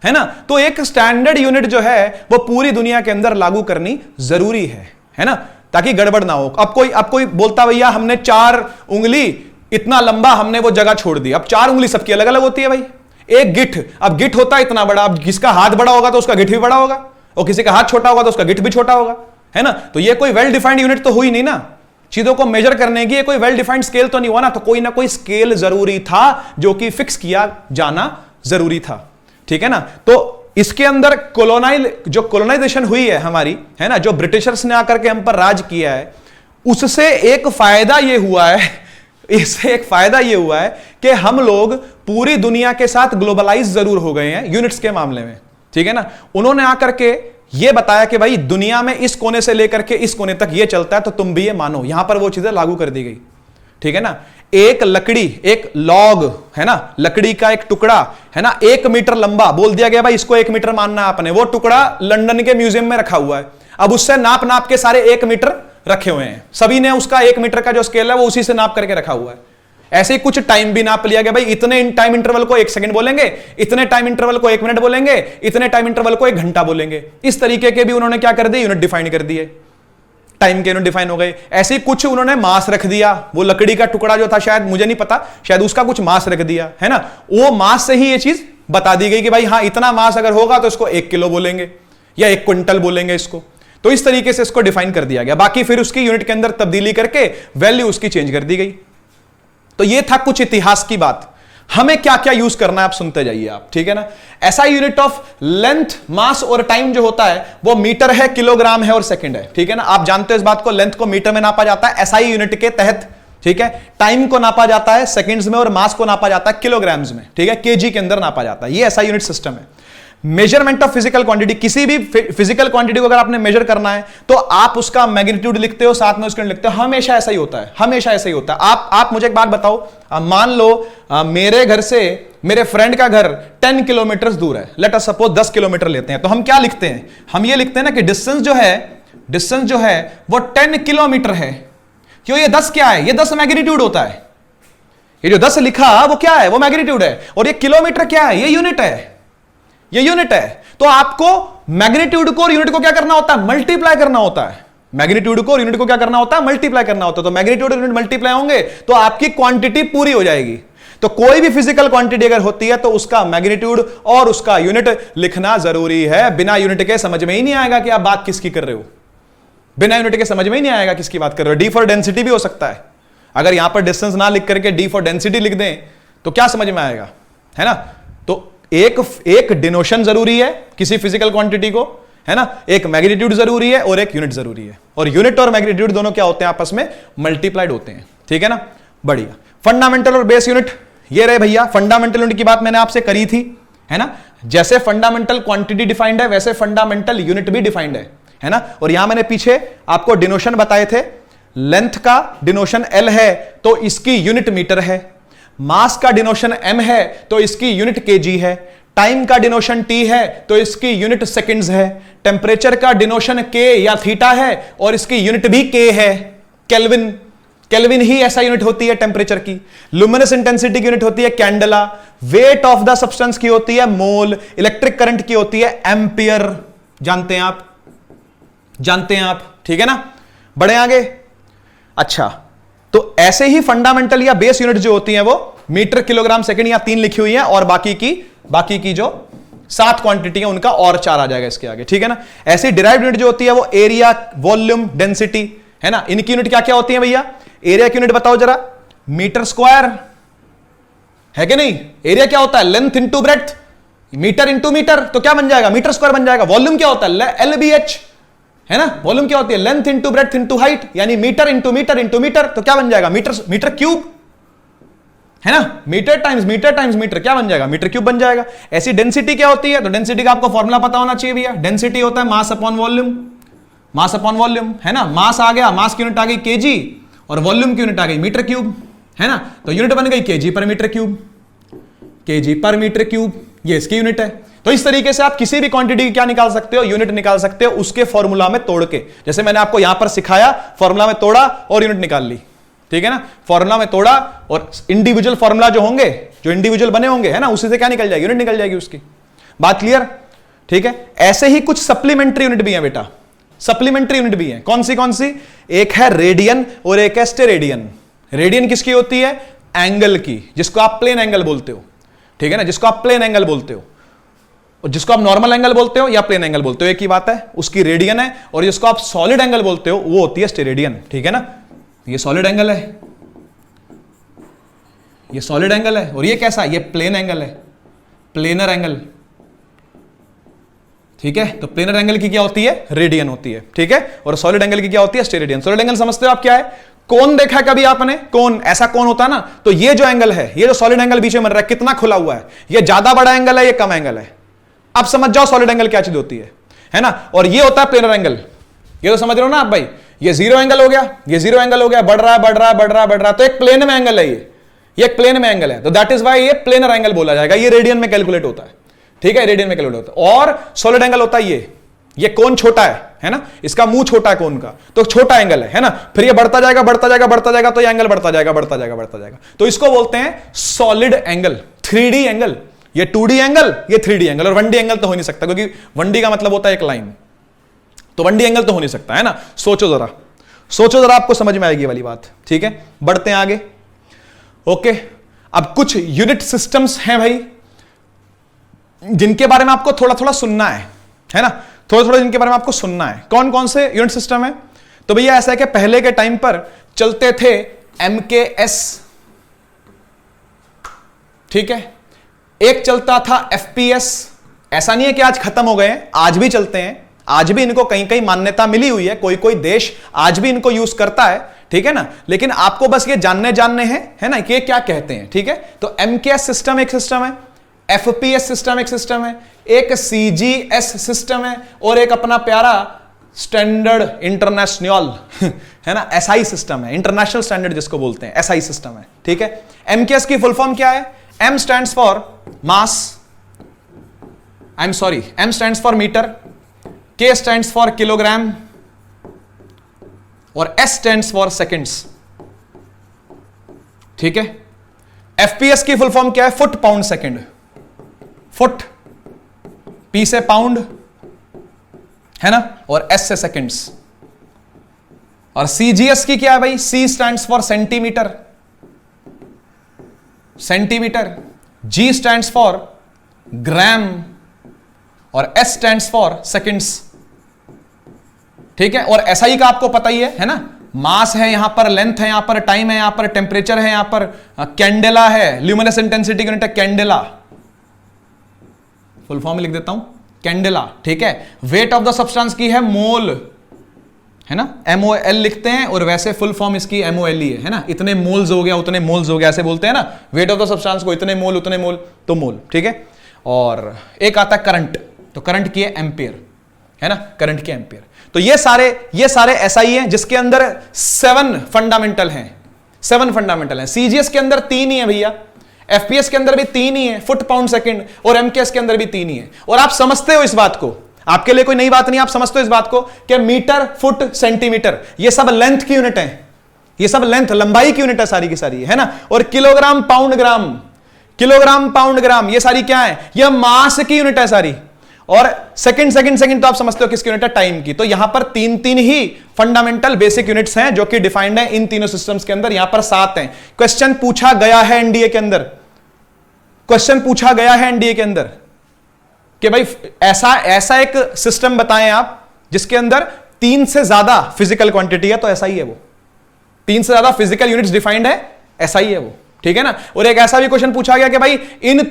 है ना। तो एक स्टैंडर्ड यूनिट जो है वो पूरी दुनिया के अंदर लागू करनी जरूरी है ना, ताकि गड़बड़ ना हो। अब कोई बोलता भैया हमने 4 उंगली इतना लंबा हमने वो जगह छोड़ दी। अब 4 उंगली सबकी अलग अलग होती है भाई। एक गिठ, अब गिठ होता है इतना बड़ा, अब किसका हाथ बड़ा होगा तो उसका गिठ भी बड़ा होगा, और किसी का हाथ छोटा होगा तो उसका गिठ भी छोटा होगा, है ना। तो ये कोई वेल डिफाइंड यूनिट तो हुई नहीं ना, चीजों को मेजर करने की ये कोई वेल डिफाइंड स्केल तो नहीं हुआ ना। तो कोई ना कोई स्केल जरूरी था जो कि फिक्स किया जाना जरूरी था, ठीक है ना। तो इसके अंदर कोलोनाइजेशन हुई है हमारी, है ना, जो ब्रिटिशर्स ने आकर के हम पर राज किया है, उससे एक फायदा ये हुआ है, इससे एक फायदा ये हुआ है कि हम लोग पूरी दुनिया के साथ ग्लोबलाइज जरूर हो गए हैं यूनिट्स के मामले में, ठीक है ना। उन्होंने आकर के ये बताया कि भाई दुनिया में इस कोने से लेकर के इस कोने तक ये चलता है, तो तुम भी ये मानो। यहां पर वो चीजें लागू कर दी गई, ठीक है ना। एक लकड़ी, एक लॉग है ना, लकड़ी का एक टुकड़ा है ना, 1 मीटर लंबा, बोल दिया गया भाई इसको 1 मीटर मानना है आपने। वो टुकड़ा लंदन के म्यूजियम में रखा हुआ है। अब उससे नाप नाप के सारे 1 मीटर रखे हुए हैं, सभी ने उसका 1 मीटर का जो स्केल है वो उसी से नाप करके रखा हुआ है। ऐसे ही कुछ टाइम भी नाप लिया गया भाई, इतने टाइम इंटरवल को 1 सेकंड बोलेंगे, इतने टाइम इंटरवल को 1 मिनट बोलेंगे, इतने टाइम इंटरवल को 1 घंटा बोलेंगे। इस तरीके के भी उन्होंने क्या कर दिए, यूनिट डिफाइन कर दिए, टाइम के यूनिट डिफाइन हो गए। ऐसे ही कुछ उन्होंने मास रख दिया, वो लकड़ी का टुकड़ा जो था, शायद मुझे नहीं पता, शायद उसका कुछ मास रख दिया, है ना। वो मास से ही ये चीज बता दी गई कि भाई हाँ इतना मास अगर होगा तो इसको 1 किलो बोलेंगे या 1 क्विंटल बोलेंगे इसको। तो इस तरीके से इसको डिफाइन कर दिया गया। बाकी फिर उसकी यूनिट के अंदर तब्दीली करके वैल्यू उसकी चेंज कर दी गई। तो ये था कुछ इतिहास की बात। हमें क्या क्या यूज करना है आप सुनते जाइए आप, ठीक है ना। ऐसा यूनिट ऑफ लेंथ, मास और टाइम जो होता है वो मीटर है, किलोग्राम है और सेकंड है, ठीक है ना। आप जानते हो इस बात को, लेंथ को मीटर में नापा जाता है एसआई यूनिट के तहत, ठीक है। टाइम को नापा जाता है सेकंड्स में और मास को नापा जाता है किलोग्राम्स में, ठीक है, केजी के अंदर नापा जाता है। ये एसआई यूनिट सिस्टम है। मेजरमेंट ऑफ फिजिकल क्वांटिटी, किसी भी फिजिकल क्वांटिटी को अगर आपने मेजर करना है तो आप उसका मैग्नीट्यूड लिखते हो, साथ में उसके लिखते हो, हमेशा ऐसा ही होता है, हमेशा ऐसा ही होता है। आप मुझे एक बात बताओ, मान लो मेरे घर से मेरे फ्रेंड का घर 10 किलोमीटर दूर है, लेट अस सपोज 10 किलोमीटर लेते हैं, तो हम क्या लिखते हैं, हम ये लिखते हैं ना कि डिस्टेंस जो है वो 10 किलोमीटर है। क्यों, ये 10 क्या है, ये 10 मैग्नीट्यूड होता है। ये जो 10 लिखा वो क्या है, वो मैग्नीट्यूड है, और ये किलोमीटर क्या है, ये यूनिट है, ये यूनिट है। तो आपको मैग्नीट्यूड को और यूनिट को क्या करना होता है, मल्टीप्लाई करना होता है। मैग्नीट्यूड को और यूनिट को क्या करना होता है, मल्टीप्लाई करना होता है। तो मैग्नीट्यूड और यूनिट मल्टीप्लाई होंगे तो आपकी क्वांटिटी पूरी हो जाएगी। तो कोई भी फिजिकल क्वांटिटी अगर होती है तो उसका मैग्नीट्यूड और उसका यूनिट लिखना जरूरी है। बिना यूनिट के समझ में ही नहीं आएगा कि आप बात किसकी कर रहे हो, बिना यूनिट के समझ में ही नहीं आएगा किसकी बात कर रहे हो। डी फॉर डेंसिटी भी हो सकता है, अगर यहां पर डिस्टेंस ना लिख करके डी फॉर डेंसिटी लिख दें तो क्या समझ में आएगा, है ना। तो एक डिनोशन जरूरी है किसी फिजिकल क्वांटिटी को, है ना, एक मैग्नीट्यूड जरूरी है और एक यूनिट जरूरी है। और यूनिट और मैग्नीट्यूड दोनों क्या होते हैं, आपस में मल्टीप्लाइड होते हैं, ठीक है ना। बढ़िया। फंडामेंटल और बेस यूनिट ये रहे भैया। फंडामेंटल यूनिट की बात मैंने आपसे करी थी, है ना। जैसे फंडामेंटल क्वांटिटी डिफाइंड है वैसे फंडामेंटल यूनिट भी डिफाइंड है ना। और यहां मैंने पीछे आपको डिनोशन बताए थे। लेंथ का डिनोशन एल है तो इसकी यूनिट मीटर है। मास का डिनोशन m है तो इसकी यूनिट केजी है। टाइम का डिनोशन t है तो इसकी यूनिट सेकंड्स है। टेम्परेचर का डिनोशन k या थीटा है और इसकी यूनिट भी k है, केल्विन। केल्विन ही ऐसा यूनिट होती है टेम्परेचर की। लुमिनस इंटेंसिटी की यूनिट होती है candela. Weight of the substance की होती है मोल। इलेक्ट्रिक करंट की होती है एम्पियर। जानते हैं आप, ठीक है ना। बढ़े आगे। अच्छा, तो ऐसे ही फंडामेंटल या बेस यूनिट जो होती हैं वो मीटर, किलोग्राम, सेकंड या 3 लिखी हुई है, और बाकी की जो 7 क्वांटिटी है उनका और 4 आ जाएगा इसके आगे, ठीक है ना। ऐसी डिराइव्ड यूनिट जो होती है वो एरिया, वॉल्यूम, डेंसिटी, है ना। इनकी यूनिट क्या क्या होती है भैया। एरिया की यूनिट बताओ जरा, मीटर स्क्वायर है कि नहीं। एरिया क्या होता है, length into breadth, metre into metre तो क्या बन जाएगा, मीटर स्क्वायर बन जाएगा। वॉल्यूम क्या होता है, LBH, है ना। वॉल्यूम क्या होती है, length into breadth into height, यानी metre into metre into metre तो क्या बन जाएगा, मीटर क्यूब, है ना। मीटर टाइम्स मीटर क्या बन जाएगा, मीटर क्यूब बन जाएगा। ऐसी डेंसिटी क्या होती है, तो डेंसिटी का आपको फॉर्मूला पता होना चाहिए भैया। डेंसिटी होता है mass upon volume, mass upon volume, है ना। मास आ गया, मास की यूनिट आ गई केजी, और वॉल्यूम की यूनिट आ गई मीटर क्यूब, है ना। तो यूनिट बन गई केजी पर मीटर क्यूब, केजी पर मीटर क्यूब, ये इसकी यूनिट है। तो इस तरीके से आप किसी भी क्वांटिटी की क्या निकाल सकते हो, यूनिट निकाल सकते हो उसके फॉर्मूला में तोड़ के। जैसे मैंने आपको यहां पर सिखाया, फॉर्मूला में तोड़ा और यूनिट निकाल ली, ठीक है ना। फॉर्मूला में तोड़ा और इंडिविजुअल फॉर्मूला जो होंगे, जो इंडिविजुअल बने होंगे, है ना, उसी से क्या निकल जाएगी, यूनिट निकल जाएगी उसकी। बात क्लियर, ठीक है। ऐसे ही कुछ सप्लीमेंट्री यूनिट भी है बेटा, सप्लीमेंट्री यूनिट भी है। कौन सी, एक है रेडियन और एक है स्टेरेडियन। रेडियन किसकी होती है, एंगल की, जिसको आप प्लेन एंगल बोलते हो, ठीक है ना, जिसको आप प्लेन एंगल बोलते हो, और जिसको आप नॉर्मल एंगल बोलते हो या प्लेन एंगल बोलते हो, एक ही बात है, उसकी रेडियन है। और जिसको आप सॉलिड एंगल बोलते हो वो होती है स्टेरेडियन, ठीक है ना। ये सॉलिड एंगल है, ये सॉलिड एंगल है, और ये कैसा, ये प्लेन एंगल है, प्लेनर एंगल, ठीक है। तो प्लेनर एंगल की क्या होती है, रेडियन होती है, ठीक है। और सॉलिड एंगल की क्या होती है, स्टेरेडियन। सॉलिड एंगल समझते हो आप क्या है, कोन देखा है कभी आपने, कोन, ऐसा कोन होता है ना। तो ये जो एंगल है, ये जो सॉलिड एंगल बीच में बन रहा है, कितना खुला हुआ है, ये ज्यादा बड़ा एंगल है, ये कम एंगल है। अब समझ जाओ सॉलिड एंगल क्या चीज होती है ना। और ये होता है प्लेनर एंगल, ये तो समझ रहे हो ना आप भाई। ये जीरो एंगल हो गया, ये जीरो एंगल हो गया, बढ़ रहा है बढ़ रहा है बढ़ रहा है बढ़ रहा है, तो एक प्लेन में एंगल है, ये एक प्लेन में एंगल है, तो दैट इज वाई ये प्लेनर एंगल बोला जाएगा। ये रेडियन में कैलकुलेट होता है, ठीक है, रेडियन में कैलकुलेट होता है। और सॉलिड एंगल होता है ये कोन छोटा है ना, इसका मुंह छोटा है कोन का, तो छोटा एंगल है ना। फिर ये बढ़ता जाएगा बढ़ता जाएगा बढ़ता जाएगा, तो ये एंगल बढ़ता जाएगा बढ़ता जाएगा बढ़ता जाएगा, तो इसको बोलते हैं सॉलिड एंगल, 3D एंगल। ये 2D एंगल, ये 3D एंगल, और 1D एंगल तो हो नहीं सकता, क्योंकि 1D का मतलब होता है एक लाइन, तो 1D एंगल तो हो नहीं सकता, है ना। सोचो जरा, आपको समझ में आएगी ये वाली बात, ठीक है। बढ़ते हैं आगे, ओके। अब कुछ यूनिट सिस्टम्स हैं भाई, जिनके बारे में आपको थोड़ा थोड़ा सुनना है ना, थोड़ा थोड़ा जिनके बारे में आपको सुनना है। कौन कौन से यूनिट सिस्टम है, तो भैया ऐसा है कि पहले के टाइम पर चलते थे MKS, ठीक है। एक चलता था FPS, ऐसा नहीं है कि आज खत्म हो गए हैं, आज भी चलते हैं, आज भी इनको कहीं कहीं मान्यता मिली हुई है, कोई कोई देश आज भी इनको यूज करता है, ठीक है ना। लेकिन आपको बस ये जानने हैं, है ना, कि ये क्या कहते हैं, ठीक है। तो MKS सिस्टम एक सिस्टम है, FPS सिस्टम एक सिस्टम है, एक CGS सिस्टम है, और एक अपना प्यारा स्टैंडर्ड इंटरनेशनल है ना, SI सिस्टम है, इंटरनेशनल स्टैंडर्ड जिसको बोलते हैं, SI सिस्टम है, ठीक है। MKS की फुल फॉर्म क्या है, M stands for mass, M stands for metre, K stands for kilogram, और S स्टैंड्स फॉर सेकेंड्स, ठीक है। FPS की फुल फॉर्म क्या है, foot pound second, foot, P से पाउंड, है ना, और S से सेकेंड्स। और CGS की क्या है भाई, C stands for centimetre, G stands for gram, और S स्टैंड्स फॉर सेकेंड्स, ठीक है। और SI का आपको पता ही है ना, मास है यहां पर, लेंथ है यहां पर, टाइम है यहां पर, टेम्परेचर है यहां पर, कैंडेला है, ल्यूमिनस इंटेंसिटी यूनिट है कैंडेला, फुल फॉर्म लिख देता हूं, कैंडेला, ठीक है। वेट ऑफ द सब्सटेंस की है मोल, है ना, MOL लिखते हैं, और वैसे फुल फॉर्म इसकी MOL ही है ना, इतने मोल्स हो गया उतने मोल्स हो गया, ऐसे बोलते हैं ना, वेट ऑफ द सब्सटेंस को इतने मोल उतने मोल, तो मोल, ठीक है। और एक आता है करंट, तो करंट की है एम्पियर, है ना, करंट की एम्पियर। तो ये सारे SI हैं, जिसके अंदर 7 फंडामेंटल हैं, 7 फंडामेंटल हैं। CGS के अंदर 3 ही है भैया, FPS के अंदर भी 3 ही है, फुट पाउंड सेकंड, और MKS के अंदर भी 3 ही है। और आप समझते हो इस बात को, आपके लिए कोई नई बात नहीं, आप समझते हो इस बात को कि मीटर, फुट, सेंटीमीटर, ये सब लेंथ की यूनिट है, ये सब लेंथ, लंबाई की यूनिट है सारी की सारी, है ना। और किलोग्राम पाउंड ग्राम, ये सारी क्या है, ये मास की यूनिट है सारी। और सेकंड तो आप समझते हो किसकी यूनिट है, टाइम की। तो यहां पर 3 ही फंडामेंटल बेसिक यूनिट्स हैं जो कि डिफाइंड है इन तीनों सिस्टम्स के अंदर। यहां पर 7 हैं। क्वेश्चन पूछा गया है एनडीए के अंदर, कि भाई ऐसा एक सिस्टम बताएं आप जिसके अंदर 3 से ज्यादा फिजिकल क्वांटिटी है, तो ऐसा ही है वो। 3 से ज्यादा फिजिकल यूनिट्स डिफाइंड है, ऐसा ही है वो, ठीक है ना। और एक ऐसा भी क्वेश्चन पूछा गया कि भाई इन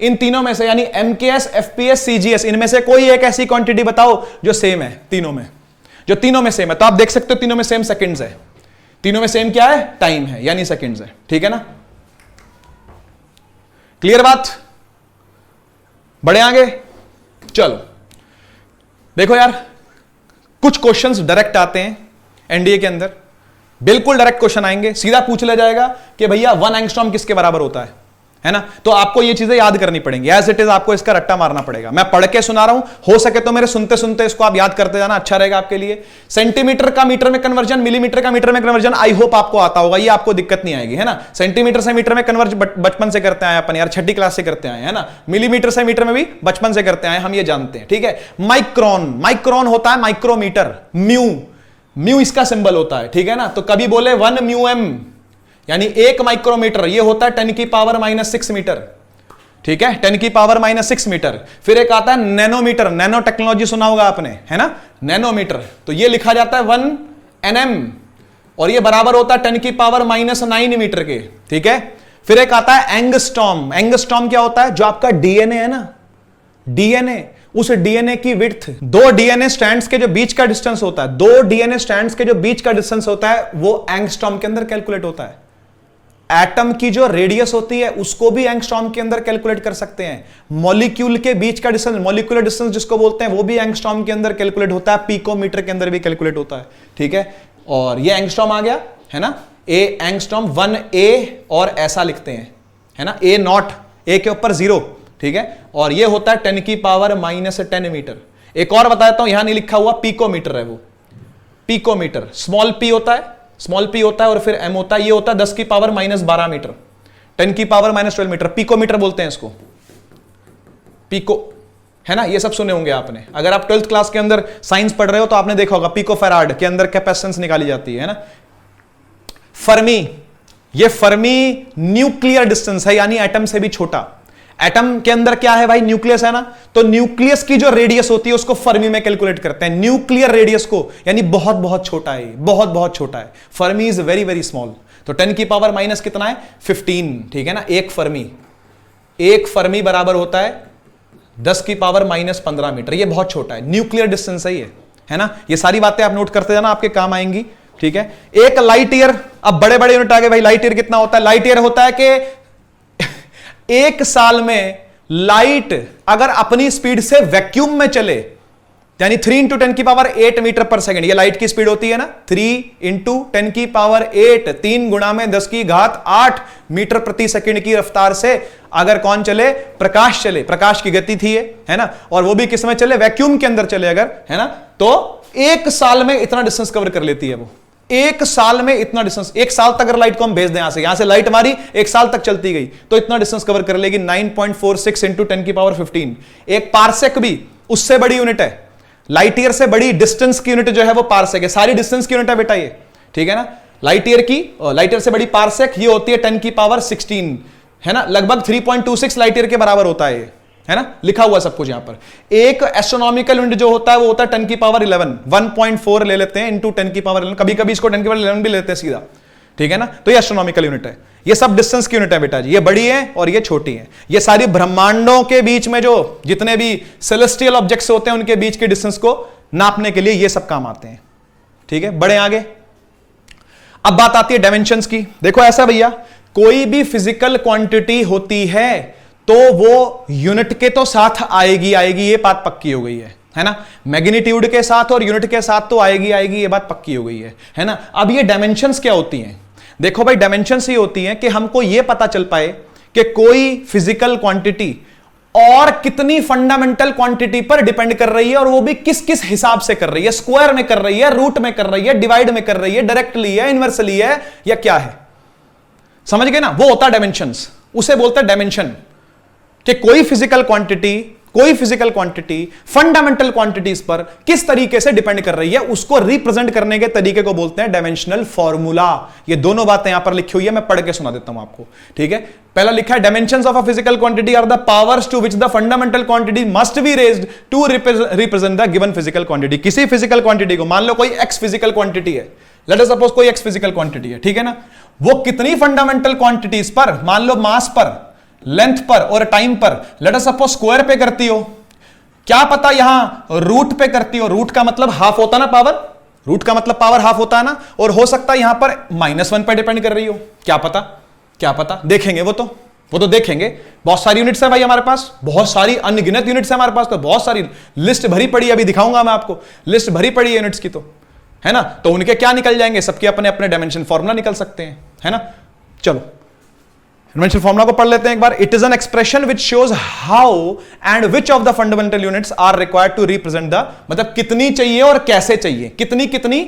इन तीनों में से, यानी MKS, FPS, CGS, इनमें से कोई एक ऐसी क्वांटिटी बताओ जो सेम है तीनों में, जो तीनों में सेम है। तो आप देख सकते हो तीनों में सेम सेकंड्स है, तीनों में सेम क्या है, टाइम है, यानी सेकंड्स है। ठीक है ना, क्लियर बात? बढ़े आगे, चलो देखो यार, कुछ क्वेश्चंस डायरेक्ट आते हैं एनडीए के अंदर, बिल्कुल डायरेक्ट क्वेश्चन आएंगे, सीधा पूछ लिया जाएगा कि भैया 1 एंगस्ट्रॉम किसके बराबर होता है ना। तो आपको ये चीजें याद करनी पड़ेंगी, एज इट इज आपको इसका रट्टा मारना पड़ेगा। मैं पढ़ के सुना रहा हूं, हो सके तो मेरे सुनते सुनते इसको आप याद करते जाना, अच्छा रहेगा आपके लिए। सेंटीमीटर का मीटर में कन्वर्जन, मिलीमीटर का मीटर में कन्वर्जन, आई होप आपको आता होगा, ये आपको दिक्कत नहीं आएगी, है ना। सेंटीमीटर से मीटर में कन्वर्ज बचपन से करते आए अपन यार, छठी क्लास से करते आए, है ना। मिलीमीटर से मीटर में भी बचपन से करते आए, हम ये जानते हैं, ठीक है। माइक्रोन, माइक्रोन होता है माइक्रोमीटर, म्यू इसका सिंबल होता है, ठीक है ना। तो कभी बोले 1 म्यूएम, यानी 1 माइक्रोमीटर, ये होता है 10 की पावर -6 मीटर, ठीक है, 10 की पावर -6 मीटर। फिर एक आता है नैनोमीटर, नैनो टेक्नोलॉजी सुना होगा आपने, है ना, नैनोमीटर, तो ये लिखा जाता है 1 nm, और ये बराबर होता है 10 की पावर -9 मीटर के, ठीक है। फिर एक आता है एंगस्ट्रॉम, एंगस्ट्रॉम क्या होता है, जो आपका डीएनए है ना, डीएनए, उस डीएनए की विड्थ, 2 डीएनए स्ट्रैंड्स के जो बीच का डिस्टेंस होता है, 2 डीएनए स्ट्रैंड्स के जो बीच का डिस्टेंस होता है, वो एंगस्ट्रॉम के अंदर कैलकुलेट होता है। एटम की जो रेडियस होती है उसको भी एंगस्ट्रॉम के अंदर कैलकुलेट कर सकते हैं। मॉलिक्यूल के बीच का डिस्टेंस, मॉलिक्यूलर डिस्टेंस जिसको बोलते हैं, वो भी एंगस्ट्रॉम के अंदर कैलकुलेट होता है, पिकोमीटर के अंदर भी कैलकुलेट होता है, ठीक है। और ये एंगस्ट्रॉम आ गया, है ना, ए एंगस्ट्रॉम 1A, और ऐसा लिखते हैं, है ना, A0, A के ऊपर 0, ठीक है। और ये होता है 10 की पावर -10 मीटर। एक और बता देता हूं, यहां नहीं लिखा हुआ, पिकोमीटर है वो, पिकोमीटर, स्मॉल p होता है, स्मॉल p होता है, और फिर m होता है, ये होता है 10 की पावर -12 मीटर, 10 की पावर -12 मीटर, पिकोमीटर बोलते हैं इसको, पिको, है ना। ये सब सुने होंगे आपने, अगर आप 12th क्लास के अंदर साइंस पढ़ रहे हो तो आपने देखा होगा, पिको फैराड के अंदर कैपेसिटेंस निकाली जाती है ना। फर्मी, ये फर्मी न्यूक्लियर डिस्टेंस है, यानी एटम से भी छोटा। एटम के अंदर क्या है भाई, न्यूक्लियस है ना, तो न्यूक्लियस की जो रेडियस होती है उसको फर्मी में कैलकुलेट करते हैं, न्यूक्लियर रेडियस को, यानी बहुत बहुत छोटा है, बहुत बहुत छोटा है। Fermi is very very small. तो 10 की पावर माइनस कितना है, 15, ठीक है ना। एक फर्मी बराबर होता है 10 की पावर -15 मीटर, ये बहुत छोटा है, न्यूक्लियर डिस्टेंस है ये, है ना। ये सारी बातें आप नोट करते जाना, आपके काम आएंगी, ठीक है। एक लाइट ईयर, अब बड़े बड़े यूनिट आ गए भाई, लाइट ईयर कितना होता है, लाइट ईयर होता है कि एक साल में लाइट अगर अपनी स्पीड से वैक्यूम में चले, यानी 3 × 10 की पावर 8 मीटर पर सेकंड, ये लाइट की स्पीड होती है ना, 3 × 10 की पावर 8, 3 गुणा में 10 की घात 8 मीटर प्रति सेकंड की रफ्तार से अगर कौन चले, प्रकाश चले, प्रकाश की गति थी ये, है ना, और वो भी किस में चले, वैक्यूम के अंदर चले अगर, है ना, तो एक साल में इतना डिस्टेंस कवर कर लेती है वो, एक साल में इतना डिस्टेंस। एक साल तक अगर लाइट को हम भेज दें, यहां से लाइट हमारी एक साल तक चलती गई तो इतना डिस्टेंस कवर कर लेगी, 9.46 × 10 की पावर 15। एक पारसेक भी उससे बड़ी यूनिट है, लाइट ईयर से बड़ी डिस्टेंस की यूनिट जो है वो पारसेक है, सारी डिस्टेंस की यूनिट है बेटा ये, ठीक है ना। लाइट ईयर से बड़ी पारसेक ये होती है 10 की पावर 16, है ना, लगभग 3.26 लाइट ईयर के बराबर होता है ये, है ना, लिखा हुआ सब कुछ यहां पर। एक एस्ट्रोनॉमिकल यूनिट जो होता है वो होता है 10 की पावर 11, 1.4 ले लेते हैं इंटू 10 की पावर 11, कभी कभी इसको 10 की पावर 11 भी लेते हैं सीधा, ठीक है ना। तो ये एस्ट्रोनॉमिकल यूनिट है, ये सब डिस्टेंस की यूनिट है बेटा जी, ये बड़ी है और ये छोटी है। ये सारी ब्रह्मांडों के बीच में जो जितने भी सेलेस्टियल ऑब्जेक्ट्स होते हैं उनके बीच के डिस्टेंस को नापने के लिए ये सब काम आते हैं, ठीक है। बड़े आगे, अब बात आती है डायमेंशंस की। देखो ऐसा भैया, कोई भी फिजिकल क्वांटिटी होती है तो वो यूनिट के तो साथ आएगी, ये बात पक्की हो गई है ना। मैग्नीट्यूड के साथ और यूनिट के साथ तो आएगी, ये बात पक्की हो गई है ना। अब ये डायमेंशंस क्या होती हैं, देखो भाई, डायमेंशंस ये होती हैं कि हमको ये पता चल पाए कि कोई फिजिकल क्वांटिटी और कितनी फंडामेंटल क्वांटिटी पर डिपेंड कर रही है, और वो भी किस किस हिसाब से कर रही है, स्क्वायर में कर रही है, रूट में कर रही है, डिवाइड में कर रही है, डायरेक्टली है, इनवर्सली है, या क्या है, समझ गए ना। वो होता है डायमेंशंस, उसे बोलते हैं डायमेंशन, कि कोई फिजिकल क्वांटिटी फंडामेंटल क्वांटिटीज पर किस तरीके से डिपेंड कर रही है, उसको रिप्रेजेंट करने के तरीके को बोलते हैं डायमेंशनल फॉर्मूला। ये दोनों बातें यहां पर लिखी हुई है, मैं पढ़ के सुना देता हूं आपको, ठीक है। पहला लिखा है, dimensions of a physical quantity are the powers to which the fundamental quantity must be raised to represent the given physical quantity. किसी फिजिकल क्वांटिटी को, मान लो कोई एक्स फिजिकल क्वांटिटी है, लेट अस सपोज कोई एक्स फिजिकल क्वांटिटी है, ठीक है ना, वो कितनी फंडामेंटल क्वांटिटीज पर, मान लो मास पर लेंथ पर और टाइम पर, लेट अस सपोज स्क्वायर पे करती हो, क्या पता यहां रूट पे करती हो, रूट का मतलब हाफ होता ना पावर, रूट का मतलब पावर हाफ होता है ना, और हो सकता है यहां पर -1 पर डिपेंड कर रही हो, क्या पता, क्या पता, देखेंगे वो तो देखेंगे। बहुत सारी यूनिट्स है भाई हमारे पास, बहुत सारी अनगिनत यूनिट्स है हमारे पास, तो बहुत सारी लिस्ट भरी पड़ी है, अभी दिखाऊंगा मैं आपको, लिस्ट भरी पड़ी है यूनिट्स की, तो है ना, तो उनके क्या निकल जाएंगे, सबके अपने अपने डायमेंशन फॉर्मूला निकल सकते हैं, है ना। चलो डायमेंशन फॉर्मूला को पढ़ लेते हैं एक बार। It is an expression which shows how and which of the fundamental units are required to represent the, मतलब कितनी चाहिए और कैसे चाहिए, कितनी कितनी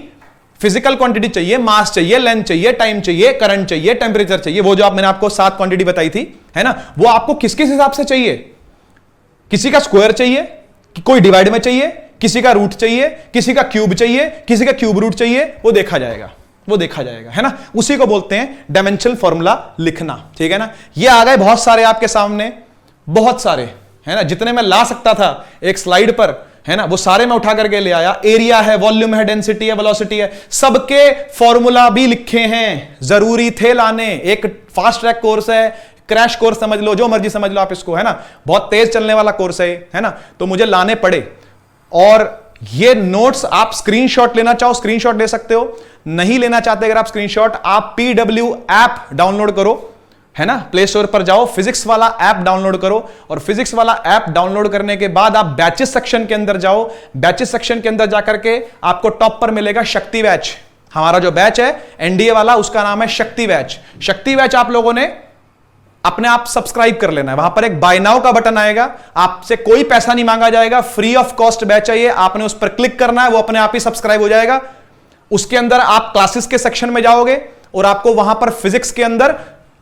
फिजिकल क्वांटिटी चाहिए, मास चाहिए, लेंथ चाहिए, टाइम चाहिए, करंट चाहिए, टेम्परेचर चाहिए, वो जो मैंने आपको 7 क्वांटिटी बताई थी, है ना, वो आपको किस किस हिसाब से चाहिए, किसी का स्क्वायर चाहिए, कोई डिवाइड में चाहिए, किसी का रूट चाहिए, किसी का क्यूब चाहिए, किसी का क्यूब रूट चाहिए, वो देखा जाएगा, वो देखा जाएगा, है ना, उसी को बोलते हैं डायमेंशनल फॉर्मूला लिखना, ठीक है ना। ये आ गए बहुत सारे आपके सामने, बहुत सारे, है ना, जितने मैं ला सकता था एक स्लाइड पर, है ना, वो सारे मैं उठा करके ले आया। एरिया है, वॉल्यूम है, डेंसिटी है, वेलोसिटी है, सबके फॉर्मूला भी लिखे हैं, जरूरी थे लाने। एक फास्ट ट्रैक कोर्स है, क्रैश कोर्स समझ लो, जो मर्जी समझ लो आप इसको, है ना, बहुत तेज चलने वाला कोर्स है ना, तो मुझे लाने पड़े। और ये नोट्स आप स्क्रीनशॉट लेना चाहो स्क्रीनशॉट ले सकते हो, नहीं लेना चाहते अगर आप स्क्रीनशॉट, आप PW ऐप डाउनलोड करो, है ना, प्ले स्टोर पर जाओ, फिजिक्स वाला ऐप डाउनलोड करो, और फिजिक्स वाला ऐप डाउनलोड करने के बाद आप बैचेस सेक्शन के अंदर जाओ, बैचेस सेक्शन के अंदर जाकर के आपको टॉप पर मिलेगा शक्ति बैच। हमारा जो बैच है NDA वाला, उसका नाम है शक्ति बैच। शक्ति बैच आप लोगों ने अपने आप सब्सक्राइब कर लेना है, वहां पर एक बाय नाउ का बटन आएगा, आपसे कोई पैसा नहीं मांगा जाएगा, फ्री ऑफ कॉस्ट बैच है ये, आपने उस पर क्लिक करना है, वो अपने आप ही सब्सक्राइब हो जाएगा। उसके अंदर आप क्लासेस के सेक्शन में जाओगे और आपको वहां पर फिजिक्स के अंदर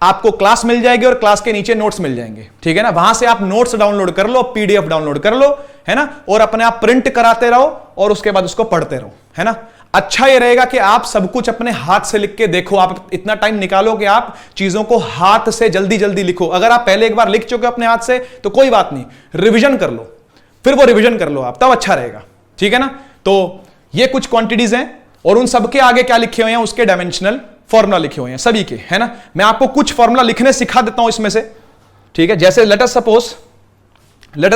आपको क्लास मिल जाएगी और क्लास के नीचे नोट्स मिल जाएंगे, ठीक है ना। वहां से आप नोट्स डाउनलोड कर लो, PDF डाउनलोड कर लो, है ना, और अपने आप प्रिंट कराते रहो और उसके बाद उसको पढ़ते रहो, है ना। अच्छा ये रहेगा कि आप सब कुछ अपने हाथ से लिख के देखो, आप इतना टाइम निकालो कि आप चीजों को हाथ से जल्दी जल्दी लिखो। अगर आप पहले एक बार लिख चुके हो अपने हाथ से तो कोई बात नहीं, रिविजन कर लो, फिर वो रिविजन कर लो आप, तब अच्छा रहेगा, ठीक है ना। तो ये कुछ क्वांटिटीज हैं और उन सबके आगे क्या लिखे हुए हैं, उसके डायमेंशनल फॉर्मूला लिखे हुए हैं सभी के, है ना। मैं आपको कुछ फॉर्मूला लिखने सिखा देता हूं इसमें से, ठीक है। जैसे लेट अस